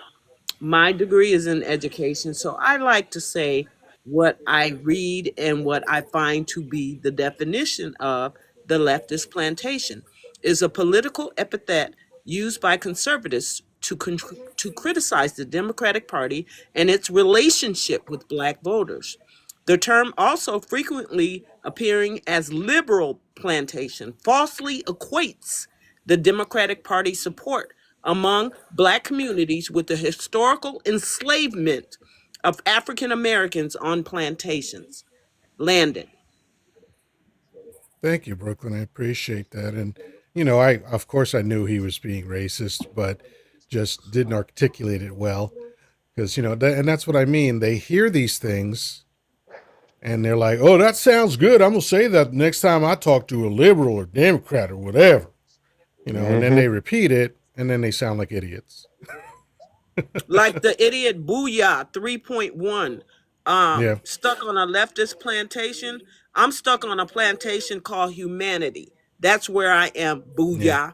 my degree is in education, so I like to say what I read and what I find to be the definition of the leftist plantation is a political epithet used by conservatives to criticize the Democratic Party and its relationship with black voters. The term also frequently appearing as liberal plantation falsely equates the Democratic Party support among black communities with the historical enslavement of African Americans on plantations. Landon. Thank you, Brooklyn. I appreciate that. And I of course I knew he was being racist, but just didn't articulate it well because and that's what I mean. They hear these things and they're like, "Oh, that sounds good. I'm gonna say that next time I talk to a liberal or Democrat or whatever." And then Hmm. they repeat it, and then they sound like idiots. Like the idiot Booyah 3.1, Yeah, stuck on a leftist plantation. I'm stuck on a plantation called humanity. That's where I am, yeah. Booyah.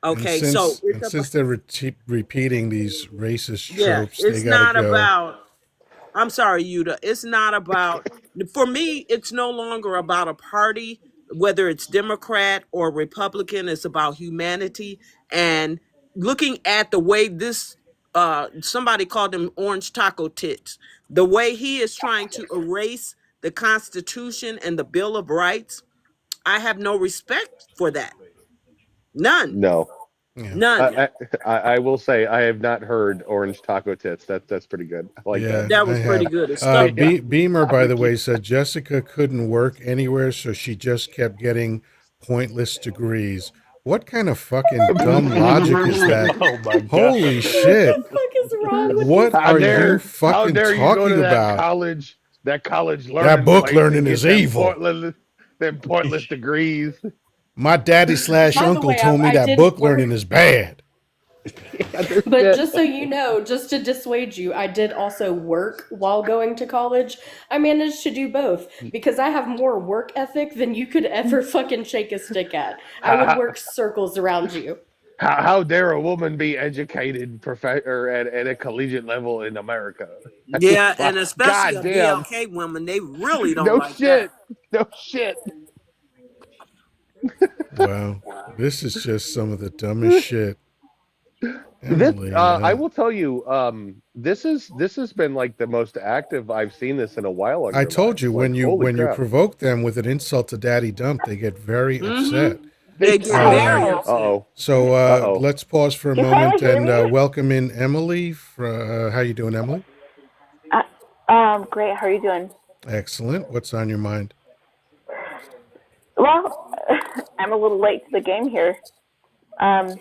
And Okay, so since it's and about, since they're repeating these racist yeah, tropes, they it's gotta not go. about, I'm sorry, Yuda. It's not about, for me, it's no longer about a party, whether it's Democrat or Republican. It's about humanity and looking at the way this, somebody called them orange taco tits, the way he is trying to erase the Constitution and the Bill of Rights. I have no respect for that. None. No. Yeah, None. I will say I have not heard orange taco tits. That's pretty good. I like that. yeah, That I was pretty have. good. It stumped them. Beamer, by the Barbecue. way, said Jessica couldn't work anywhere, so she just kept getting pointless degrees. What kind of fucking dumb logic is that? Oh my god. Holy What the shit! fuck is wrong with these What How are people? you dare how fucking dare you go to talking about? that college That learning book place and learning get is evil. them pointless degrees. My daddy slash By the uncle way, told me I that did book work. learning is bad. Yeah, no But shit. just so you know, just to dissuade you, I did also work while going to college. I managed to do both because I have more work ethic than you could ever fucking shake a stick at. I would How, work circles around you. how dare a woman be educated or at a collegiate level in America? Yeah, and especially God a damn. BLK woman, they really don't No like that. shit. No shit. Wow, this is just some of the dumbest shit. This Emily, I will tell you, this has been like the most active I've seen this in a while on I your told you lives. Like, holy when you crap. provoke them with an insult to Daddy Dump, they get very Mm-hmm. upset. They They get very Um, Hello. upset. uh-oh. so Uh-oh. let's pause for a You finally moment hear and me? welcome in Emily. How you doing, Emily? Great. How are you doing? Excellent. What's on your mind? Well, I'm a little late to the game here. Um,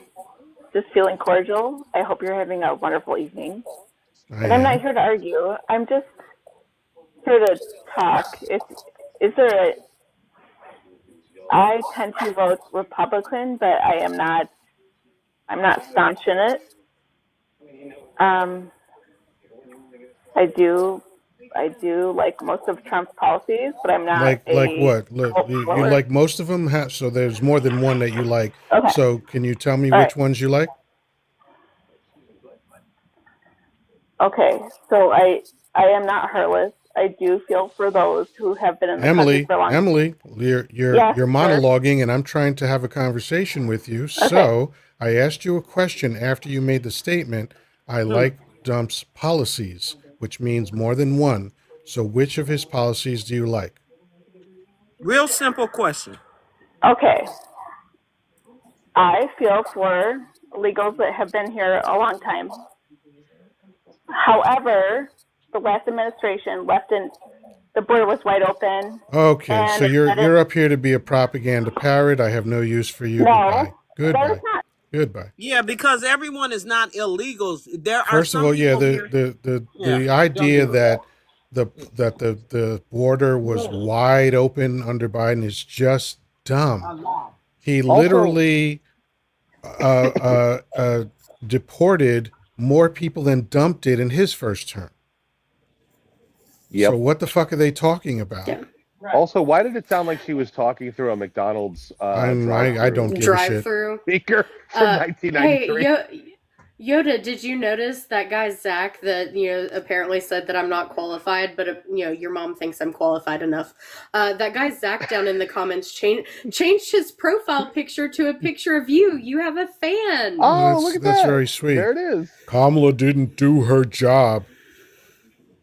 just feeling cordial. I hope you're having a wonderful evening. I And I'm not am. here to argue. I'm just here to talk. Is there a? I tend to vote Republican, but I am not. I'm not staunch in it. Um, I do. I do like most of Trump's policies, but I'm not Like a what? Look, cult you follower. like most of them. So there's more than one that you like. Okay. So can you tell me All right. which ones you like? Okay, so I am not heartless. I do feel for those who have been in the country for a long. Emily, Yes, you're sir. monologuing, and I'm trying to have a conversation with you. Okay. So I asked you a question after you made the statement. I Hmm. like Dump's policies, which means more than one. So which of his policies do you like? Real simple question. Okay. I feel for illegals that have been here a long time. However, the last administration left in the border was wide open, Okay, so and you're up here to be a propaganda parrot. I have no use for you. no, Goodbye. that is Goodbye. not. Goodbye. Yeah, because everyone is not illegals. There are First of some all, yeah, people here. Yeah, the don't idea do it. that the border was wide open under Biden is just dumb. He Also, literally deported more people than Dump did in his first term. So yep. what the fuck are they talking about? Yeah. Also, why did it sound like she was talking through a McDonald's I drive-through don't give a Drive shit. through. speaker from Hey, 1993? Yoda, did you notice that guy Zach that apparently said that I'm not qualified, but your mom thinks I'm qualified enough? That guy Zach down in the comments changed his profile picture to a picture of you. You have a fan. Oh, look at That's that. very sweet. There it is. Kamala didn't do her job.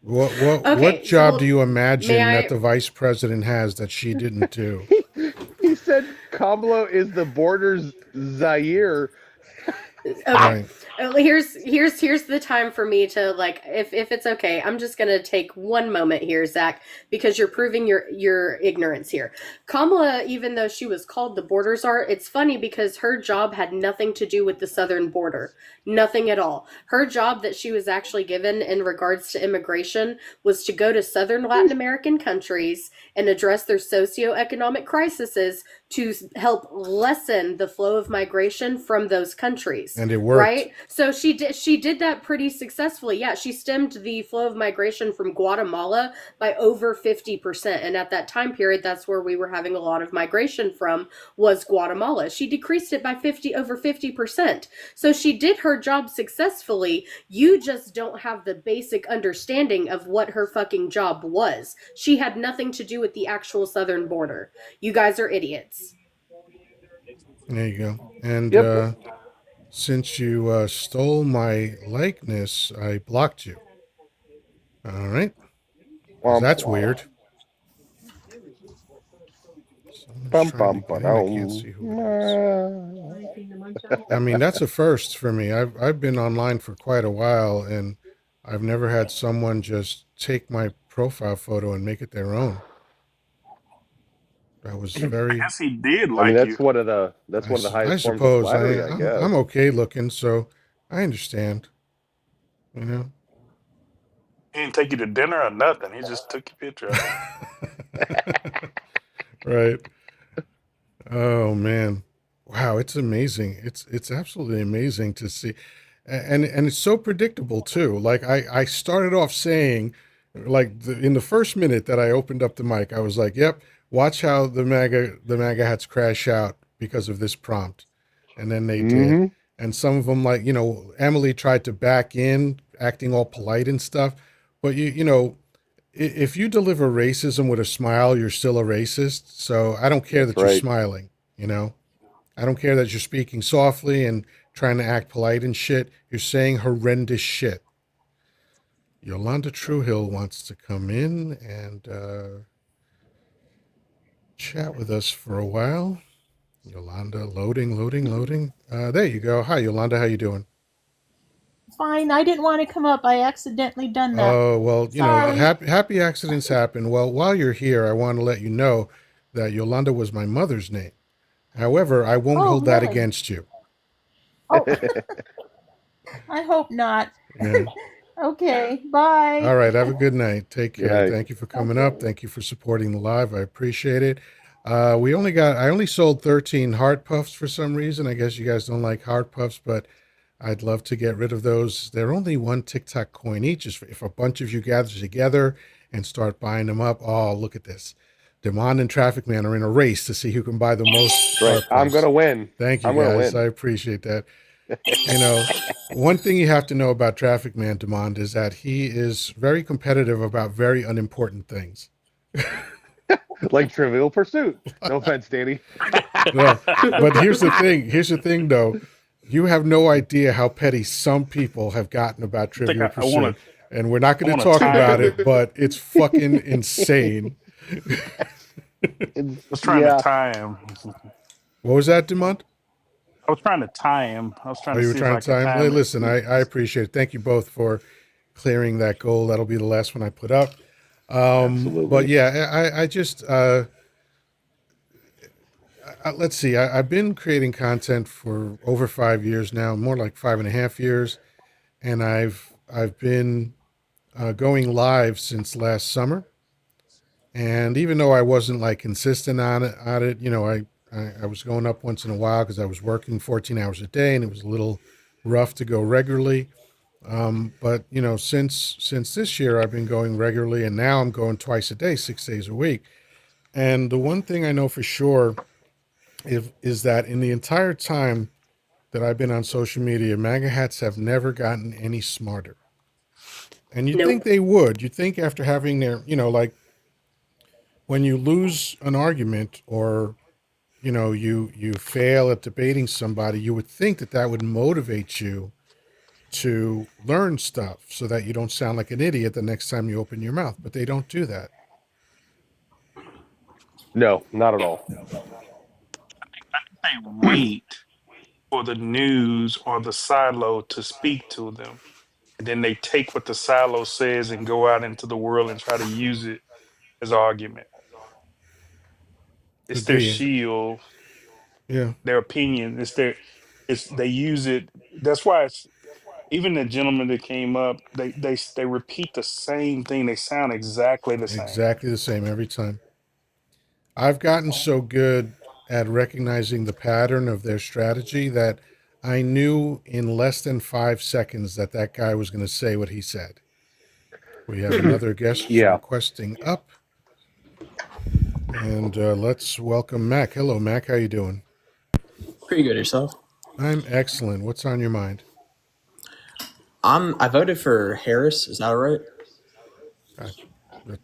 What Okay, job so do you imagine may that I? the vice president has that she didn't do? He said Kamala is the border's Zaire. Okay. Right. Here's the time for me to if it's okay, I'm just gonna take one moment here, Zach, because you're proving your ignorance here. Kamala, even though she was called the border czar, it's funny because her job had nothing to do with the southern border. Nothing at all. Her job that she was actually given in regards to immigration was to go to southern Latin American countries and address their socioeconomic crises to help lessen the flow of migration from those countries, And it worked. right? So she did that pretty successfully. Yeah, she stemmed the flow of migration from Guatemala by over 50%. And at that time period, that's where we were having a lot of migration from, was Guatemala. She decreased it by over 50%. So she did her job successfully. You just don't have the basic understanding of what her fucking job was. She had nothing to do with the actual southern border. You guys are idiots. There you go. And Yep. since you stole my likeness, I blocked you. All right. Because Womp that's womp. weird. Someone's Bum trying to bum get in. I can't ba-dum. see who it is. I mean, that's a first for me. I've been online for quite a while, and I've never had someone just take my profile photo and make it their own. That was I very. guess he did I mean, like you. that's one of the I highest forms of suppose flattery, I I'm guess. okay looking, so I understand. You know. He didn't take you to dinner or nothing. He just took your picture of you. Right. Oh man. Wow, it's amazing. It's absolutely amazing to see. And it's so predictable too. Like I started off saying like in the first minute that I opened up the mic, I was like, "Yep, watch how the MAGA hats crash out because of this prompt." And then they did. Mm-hmm. And some of them like, Emily tried to back in, acting all polite and stuff, but if you deliver racism with a smile, you're still a racist. So I don't care That's that you're right. smiling, you know? I don't care that you're speaking softly and trying to act polite and shit. You're saying horrendous shit. Yolanda Truehill wants to come in and chat with us for a while. Yolanda, loading. There you go. Hi, Yolanda. How you doing? Fine. I didn't want to come up. I accidentally done that. Oh, well, Sorry. happy accidents happen. Well, while you're here, I want to let you know that Yolanda was my mother's name. However, I won't Oh, hold that really? against you. Oh, I hope not. Yeah. Okay. All Bye. right. Have a good night. Take Good care. night. Thank you for coming up. Okay. Thank you for supporting the live. I appreciate it. I only sold 13 heart puffs for some reason. I guess you guys don't like heart puffs, but I'd love to get rid of those. They're only one TikTok coin each. If a bunch of you gather together and start buying them up, oh, look at this. Demand and Traffic Man are in a race to see who can buy the most Right. heart I'm puffs. gonna win. Thank you, I'm gonna guys. win. I appreciate that. You know, one thing you have to know about Traffic Man Demand is that he is very competitive about very unimportant things. Like Trivial Pursuit. No offense, Danny. No, but here's the thing. Here's the thing, though. You have no idea how petty some people have gotten about I think Trivial I want Pursuit, to. and we're not I going to want to talk about time. it, but it's fucking insane. I was trying to Yeah. tie him. What was that, Demont? I was trying to tie him. I was trying Oh, to you were see if trying I to could time? Hey, time it. listen, I appreciate it. Thank you both for clearing that goal. That'll be the last one I put up. But Absolutely. yeah, I just let's see. I've been creating content for over 5 years now, more like 5.5 years, and I've been going live since last summer. And even though I wasn't like consistent on it, I was going up once in a while because I was working 14 hours a day, and it was a little rough to go regularly. But since this year, I've been going regularly, and now I'm going twice a day, 6 days a week. And the one thing I know for sure is that in the entire time that I've been on social media, MAGA hats have never gotten any smarter. And you'd think Nope. they would. You'd think after having like when you lose an argument or you fail at debating somebody, you would think that that would motivate you to learn stuff so that you don't sound like an idiot the next time you open your mouth. But they don't do that. No, not at all. They wait for the news or the silo to speak to them. And then they take what the silo says and go out into the world and try to use it as argument. It's Could their be. shield, Yeah, their opinion. It's they use it. That's why it's even the gentleman that came up, they repeat the same thing. They sound exactly the same. exactly the same every time. I've gotten so good at recognizing the pattern of their strategy that I knew in less than 5 seconds that that guy was going to say what he said. We have another guest Yeah. requesting up, and let's welcome Mac. Hello, Mac. How you doing? Pretty good yourself. I'm excellent. What's on your mind? I voted for Harris. Is that all right? Uh,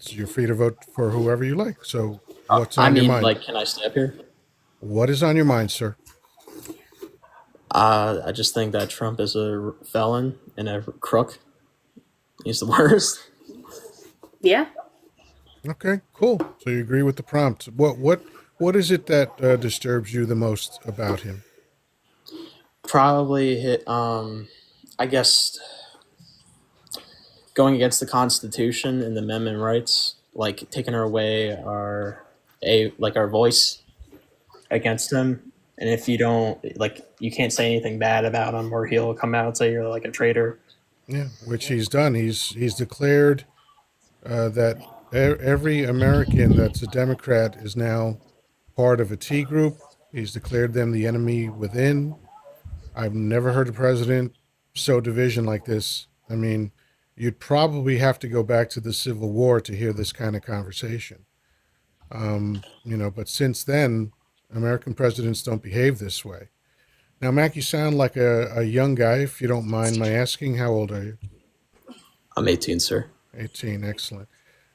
you're free to vote for whoever you like. So, what's I on your mean, mind? like, can I stay up here? What is on your mind, sir? I just think that Trump is a felon and a crook. He's the worst. Yeah. Okay, cool. So you agree with the prompt. What is it that disturbs you the most about him? Probably hit. I guess going against the Constitution and the amendment rights, like taking away our voice against him. And if you don't like, you can't say anything bad about him, or he'll come out and say you're like a traitor. Yeah, which he's done. He's declared that every American that's a Democrat is now part of a T group. He's declared them the enemy within. I've never heard a president sow division like this. I mean, you'd probably have to go back to the Civil War to hear this kind of conversation. But since then, American presidents don't behave this way. Now, Mac, you sound like a young guy, if you don't mind my asking. How old are you? I'm 18, sir. 18, excellent.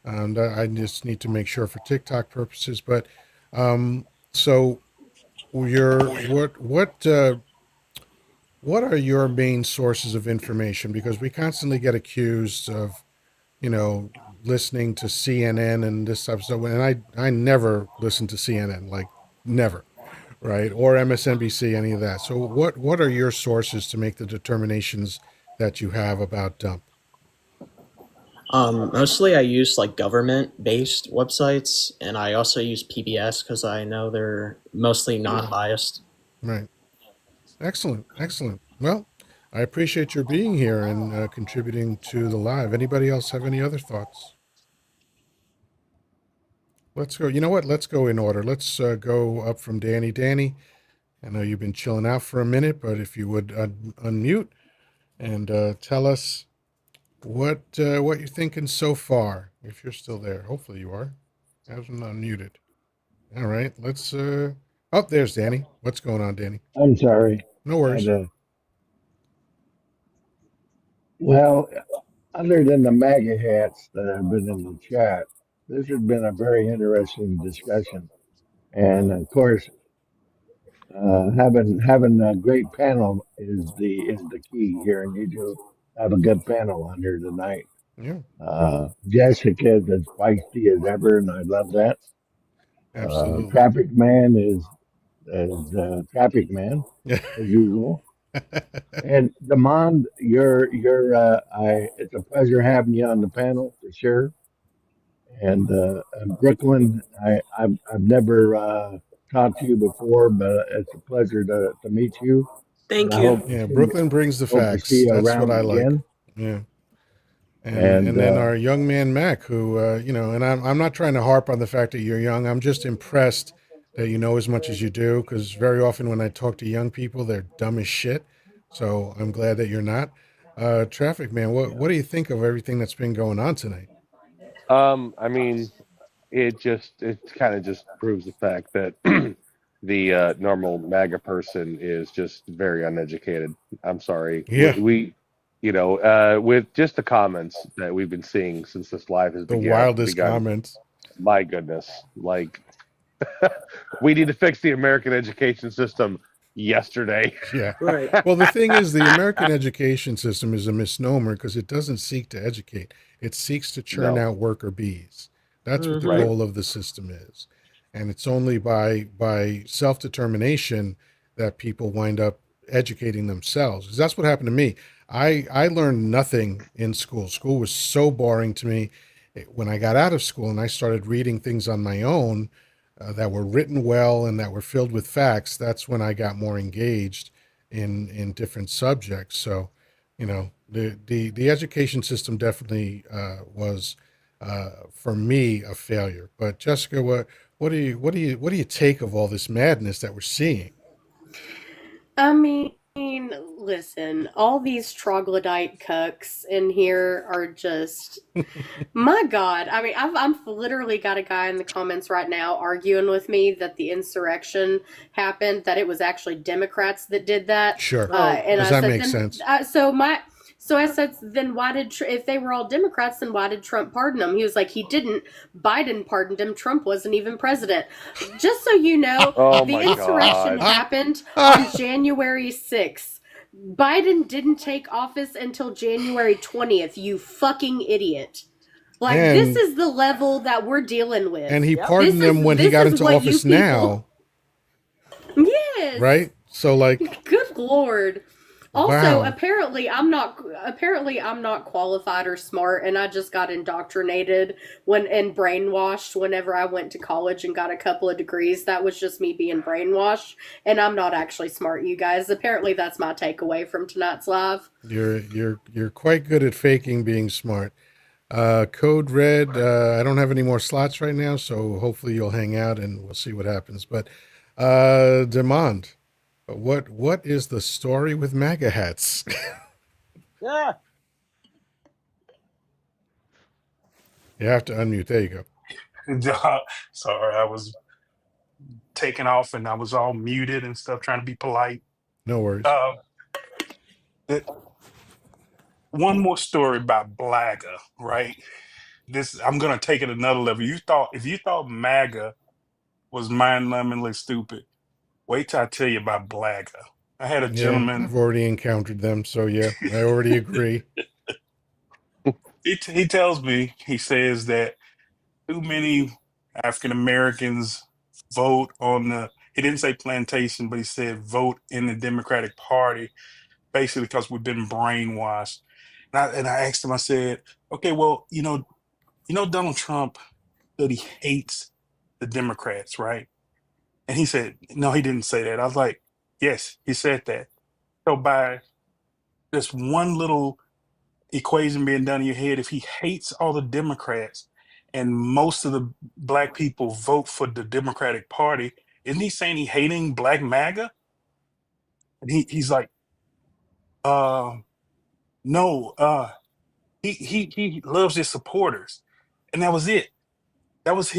I just need to make sure for TikTok purposes. But so, what are your main sources of information? Because we constantly get accused of, you know, listening to CNN and this type of stuff. And I never listen to CNN, like never, right? Or MSNBC, any of that. So what are your sources to make the determinations that you have about dump? Mostly I use like government-based websites, and I also use PBS because I know they're mostly non-biased. Right. Excellent. Excellent. Well, I appreciate your being here and contributing to the live. Anybody else have any other thoughts? Let's go. You know what? Let's go in order. Let's go up from Danny. Danny, I know you've been chilling out for a minute, but if you would unmute and tell us what you're thinking so far, if you're still there. Hopefully you are. Hasn't unmuted. All right. Let's. Oh, there's Danny. What's going on, Danny? I'm sorry. No Had worries. a, well, other than the MAGA hats that have been in the chat, this has been a very interesting discussion. And of course, having a great panel is the key here. And you do have a good panel on here tonight. Yeah. Jessica is as feisty as ever, and I love that. Absolutely. Traffic Man is Traffic Man Yeah. as usual. And Demond, it's a pleasure having you on the panel for sure. And Brooklyn, I've never talked to you before, but it's a pleasure to meet you. And Thank I you. Yeah. Brooklyn brings the hope to see facts. you That's what around I like. again. Yeah. And And then our young man Mac, who and I'm not trying to harp on the fact that you're young. I'm just impressed that you know as much as you do, because very often when I talk to young people, they're dumb as shit. So I'm glad that you're not. Traffic Man, what do you think of everything that's been going on tonight? I mean, it kind of just proves the fact that the normal MAGA person is just very uneducated. I'm sorry. Yeah, With just the comments that we've been seeing since this live has the wildest begun, comments. my goodness, like we need to fix the American education system yesterday. Yeah. Right. Well, the thing is, the American education system is a misnomer because it doesn't seek to educate. It seeks to churn No, out worker bees. That's what the right? Mm-hmm. goal of the system is. And it's only by self-determination that people wind up educating themselves. 'Cause that's what happened to me. I learned nothing in school. School was so boring to me. When I got out of school and I started reading things on my own, that were written well and that were filled with facts, that's when I got more engaged in different subjects. So, the education system definitely was for me, a failure. But Jessica, what do you take of all this madness that we're seeing? I mean, listen, all these troglodyte cucks in here are just my God. I mean, I've literally got a guy in the comments right now arguing with me that the insurrection happened, that it was actually Democrats that did that. Sure, Oh, And because I that said, makes then, sense. so I said, then why did, if they were all Democrats, then why did Trump pardon them? He was like, he didn't. Biden pardoned him. Trump wasn't even president. Just so you know, Oh the my insurrection God. happened on January 6th. Biden didn't take office until January 20th, you fucking idiot. Like, this and is the level that we're dealing and with. he yep. pardoned them when he This got is into what you office people. now, Yes. right? So like, Good lord. Also, wow. apparently I'm not qualified or smart, and I just got indoctrinated and brainwashed whenever I went to college and got a couple of degrees. That was just me being brainwashed, and I'm not actually smart, you guys. Apparently that's my takeaway from tonight's live. You're quite good at faking being smart. Code Red. I don't have any more slots right now, so hopefully you'll hang out and we'll see what happens. But Demand, what is the story with MAGA hats? Yeah. You have to unmute. There you go. Sorry, I was taking off and I was all muted and stuff, trying to be polite. No worries. Uh, that one more story about Blagger, right? This I'm gonna take it another level. If you thought MAGA was mind-numbingly stupid, wait till I tell you about Blagger. I had a Yeah, gentleman. I've already encountered them, so yeah, I already agree. He tells me, he says that too many African Americans vote on the. He didn't say plantation, but he said vote in the Democratic Party, basically because we've been brainwashed. And I asked him. I said, okay, well, Donald Trump that he hates the Democrats, right? And he said, no, he didn't say that. I was like, yes, he said that. So by this one little equation being done in your head, if he hates all the Democrats and most of the black people vote for the Democratic Party, isn't he saying he hating black MAGA? And he's like, uh, no, he loves his supporters. And that was it. That was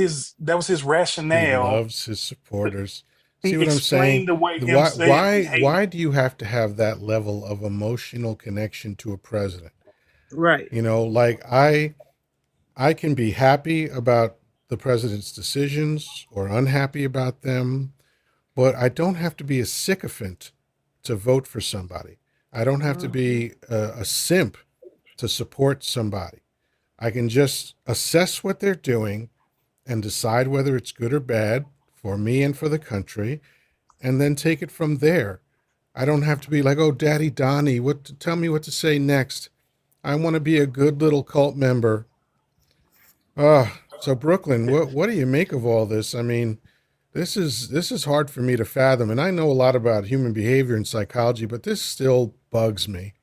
his He rationale. loves his supporters. He See what I'm saying? explained away him Why saying he why hated. why do you have to have that level of emotional connection to a president? Right. Like I can be happy about the president's decisions or unhappy about them, but I don't have to be a sycophant to vote for somebody. I don't have to Mhm. be a simp to support somebody. I can just assess what they're doing and decide whether it's good or bad for me and for the country, and then take it from there. I don't have to be like, oh, Daddy Donnie, tell me what to say next. I want to be a good little cult member. So Brooklyn, what do you make of all this? I mean, this is hard for me to fathom, and I know a lot about human behavior and psychology, but this still bugs me.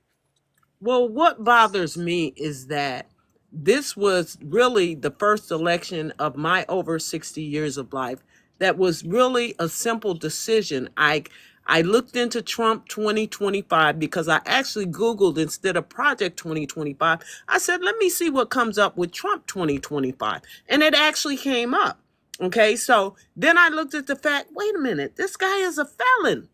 Well, what bothers me is that this was really the first election of my over 60 years of life that was really a simple decision. I looked into Trump 2025 because I actually Googled instead of Project 2025. I said, let me see what comes up with Trump 2025. And it actually came up. Okay, so then I looked at the fact, wait a minute, this guy is a felon.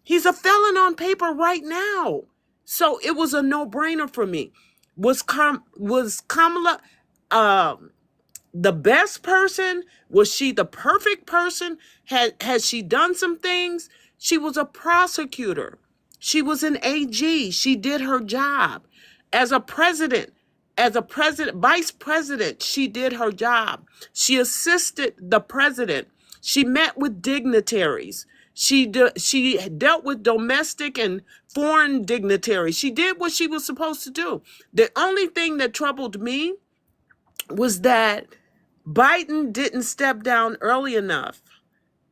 He's a felon on paper right now. So it was a no-brainer for me. Was Kamala the best person? Was she the perfect person? Had she done some things? She was a prosecutor. She was an AG. She did her job. As a president, vice president, she did her job. She assisted the president. She met with dignitaries. She dealt with domestic and foreign dignitaries. She did what she was supposed to do. The only thing that troubled me was that Biden didn't step down early enough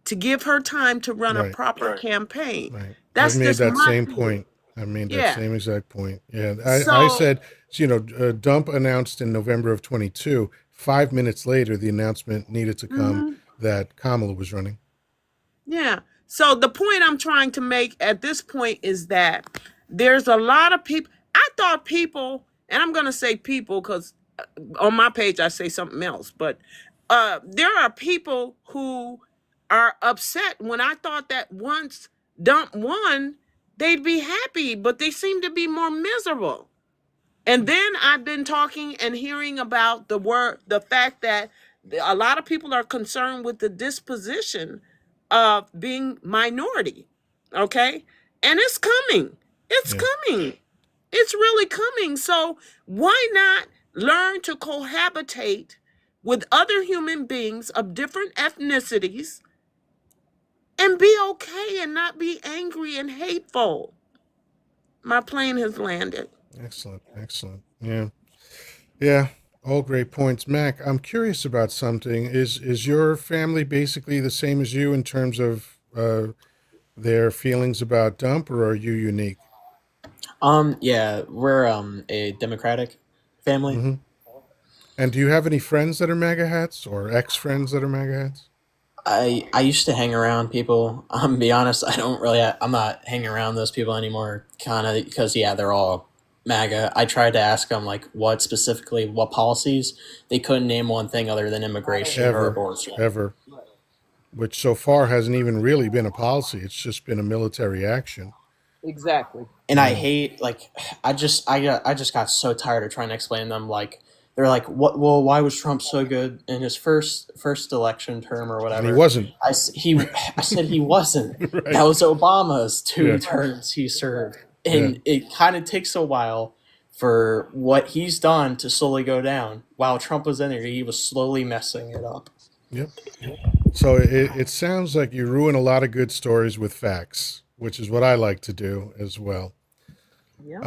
to give her time to run a Right, proper campaign. right. I've That's made just that my same feeling. point. I made that Yeah. same exact point. Yeah, I So said, Dump announced in November of 22. 5 minutes later, the announcement needed to come mhm. that Kamala was running. Yeah. So the point I'm trying to make at this point is that there's a lot of people. I thought people, and I'm going to say people because on my page I say something else, but there are people who are upset when I thought that once Dump won, they'd be happy, but they seem to be more miserable. And then I've been talking and hearing about the fact that a lot of people are concerned with the disposition of being minority. Okay. And it's coming. It's Yeah. coming. It's really coming. So why not learn to cohabitate with other human beings of different ethnicities and be okay and not be angry and hateful? My plane has landed. Excellent. Excellent. Yeah. Yeah. All great points. Mac, I'm curious about something. Is your family basically the same as you in terms of their feelings about Dump, or are you unique? Yeah, we're a Democratic family. Hmm. And do you have any friends that are MAGA hats or ex friends that are MAGA hats? I used to hang around people. Be honest, I don't really. I'm not hanging around those people anymore. Kind of because yeah, they're all MAGA. I tried to ask them like what specifically, what policies. They couldn't name one thing other than immigration or Ever, abortion. ever. Which so far hasn't even really been a policy. It's just been a military action. Exactly. And I Yeah. hate like I just got so tired of trying to explain to them like they're like what well why was Trump so good in his first election term or And he whatever. wasn't. I said he wasn't. That Right. was Obama's two Yeah. terms he served. Yeah. And it kind of takes a while for what he's done to slowly go down. While Trump was in there, he was slowly messing it up. Yep. So it sounds like you ruin a lot of good stories with facts, which is what I like to do as well. Yeah.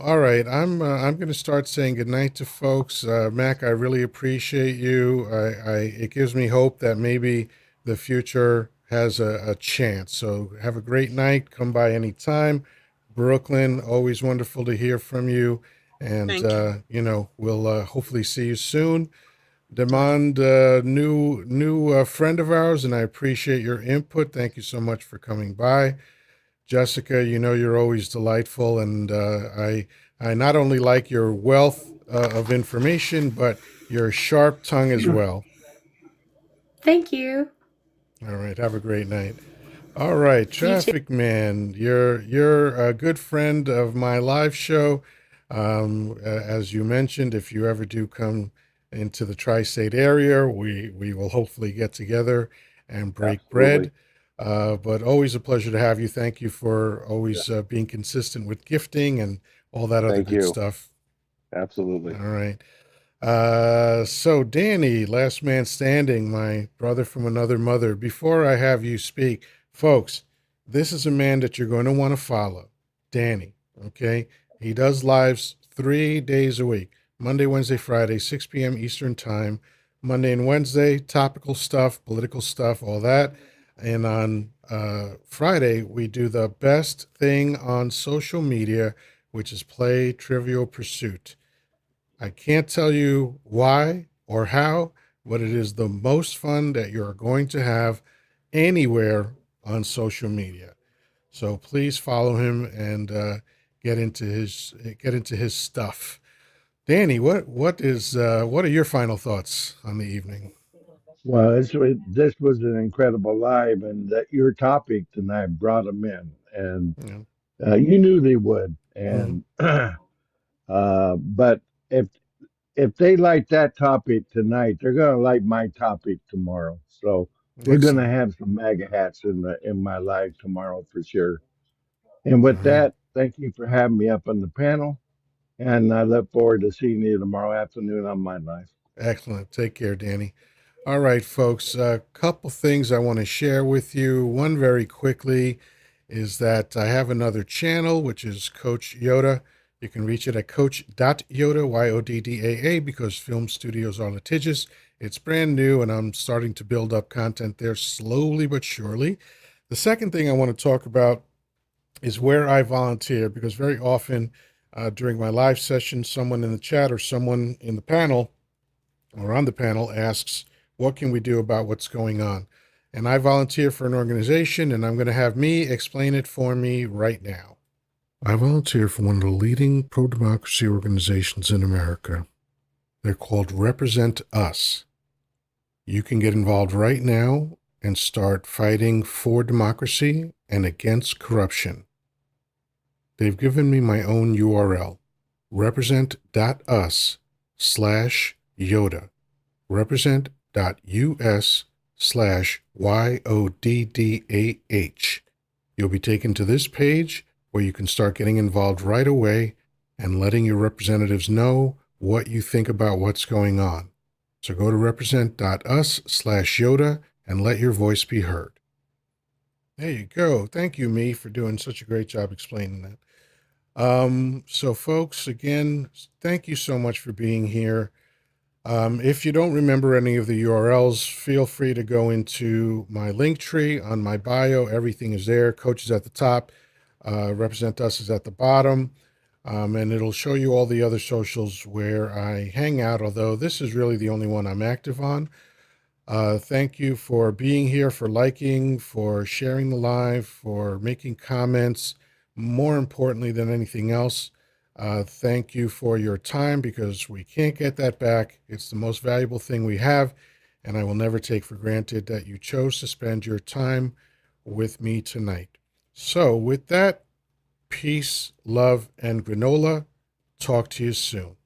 All right, I'm going to start saying goodnight to folks. Mac, I really appreciate you. It gives me hope that maybe the future has a chance. So have a great night. Come by anytime. Brooklyn, always wonderful to hear from you. And Thank you. we'll hopefully see you soon. Demand, new friend of ours, and I appreciate your input. Thank you so much for coming by. Jessica, you're always delightful, and I not only like your wealth of information, but your sharp tongue as well. Thank you. All right, have a great night. All right, You too. Traffic Man, you're a good friend of my live show. As you mentioned, if you ever do come into the tri-state area, we will hopefully get together and break Absolutely. bread. But always a pleasure to have you. Thank you for always being consistent with gifting and all that other Thank good you. stuff. Absolutely. All right. So Danny, last man standing, my brother from another mother. Before I have you speak, folks, this is a man that you're going to want to follow, Danny. Okay, he does lives 3 days a week: Monday, Wednesday, Friday, 6 p.m. Eastern time. Monday and Wednesday, topical stuff, political stuff, all that. And on Friday, we do the best thing on social media, which is play Trivial Pursuit. I can't tell you why or how, but it is the most fun that you're going to have anywhere on social media. So please follow him and get into his stuff. Danny, what are your final thoughts on the evening? Well, this was an incredible live, and that your topic tonight brought them in, and Yeah. you knew they would. Mhm. And but if they like that topic tonight, they're gonna like my topic tomorrow. So we're gonna Excellent. have some MAGA hats in my live tomorrow for sure. And All with right. that, thank you for having me up on the panel, and I look forward to seeing you tomorrow afternoon on my live. Excellent. Take care, Danny. All right, folks. A couple things I want to share with you. One very quickly is that I have another channel, which is Coach Yoda. You can reach it at coach.yoda, Yoddaa, because film studios are litigious. It's brand new, and I'm starting to build up content there slowly but surely. The second thing I want to talk about is where I volunteer, because very often during my live session, someone in the chat or someone in the panel or on the panel asks, what can we do about what's going on? And I volunteer for an organization, and I'm going to have me explain it for me right now. I volunteer for one of the leading pro-democracy organizations in America. They're called Represent Us. You can get involved right now and start fighting for democracy and against corruption. They've given me my own URL, represent.us/Yoddah, represent.us/YODDAH. You'll be taken to this page where you can start getting involved right away and letting your representatives know what you think about what's going on. So go to represent.us/Yoddah and let your voice be heard. There you go. Thank you, Me, for doing such a great job explaining that. So folks, again, thank you so much for being here. If you don't remember any of the URLs, feel free to go into my link tree on my bio. Everything is there. Coach is at the top. Represent Us is at the bottom. And it'll show you all the other socials where I hang out, although this is really the only one I'm active on. Thank you for being here, for liking, for sharing the live, for making comments. More importantly than anything else, thank you for your time, because we can't get that back. It's the most valuable thing we have, and I will never take for granted that you chose to spend your time with me tonight. So with that, peace, love, and granola. Talk to you soon.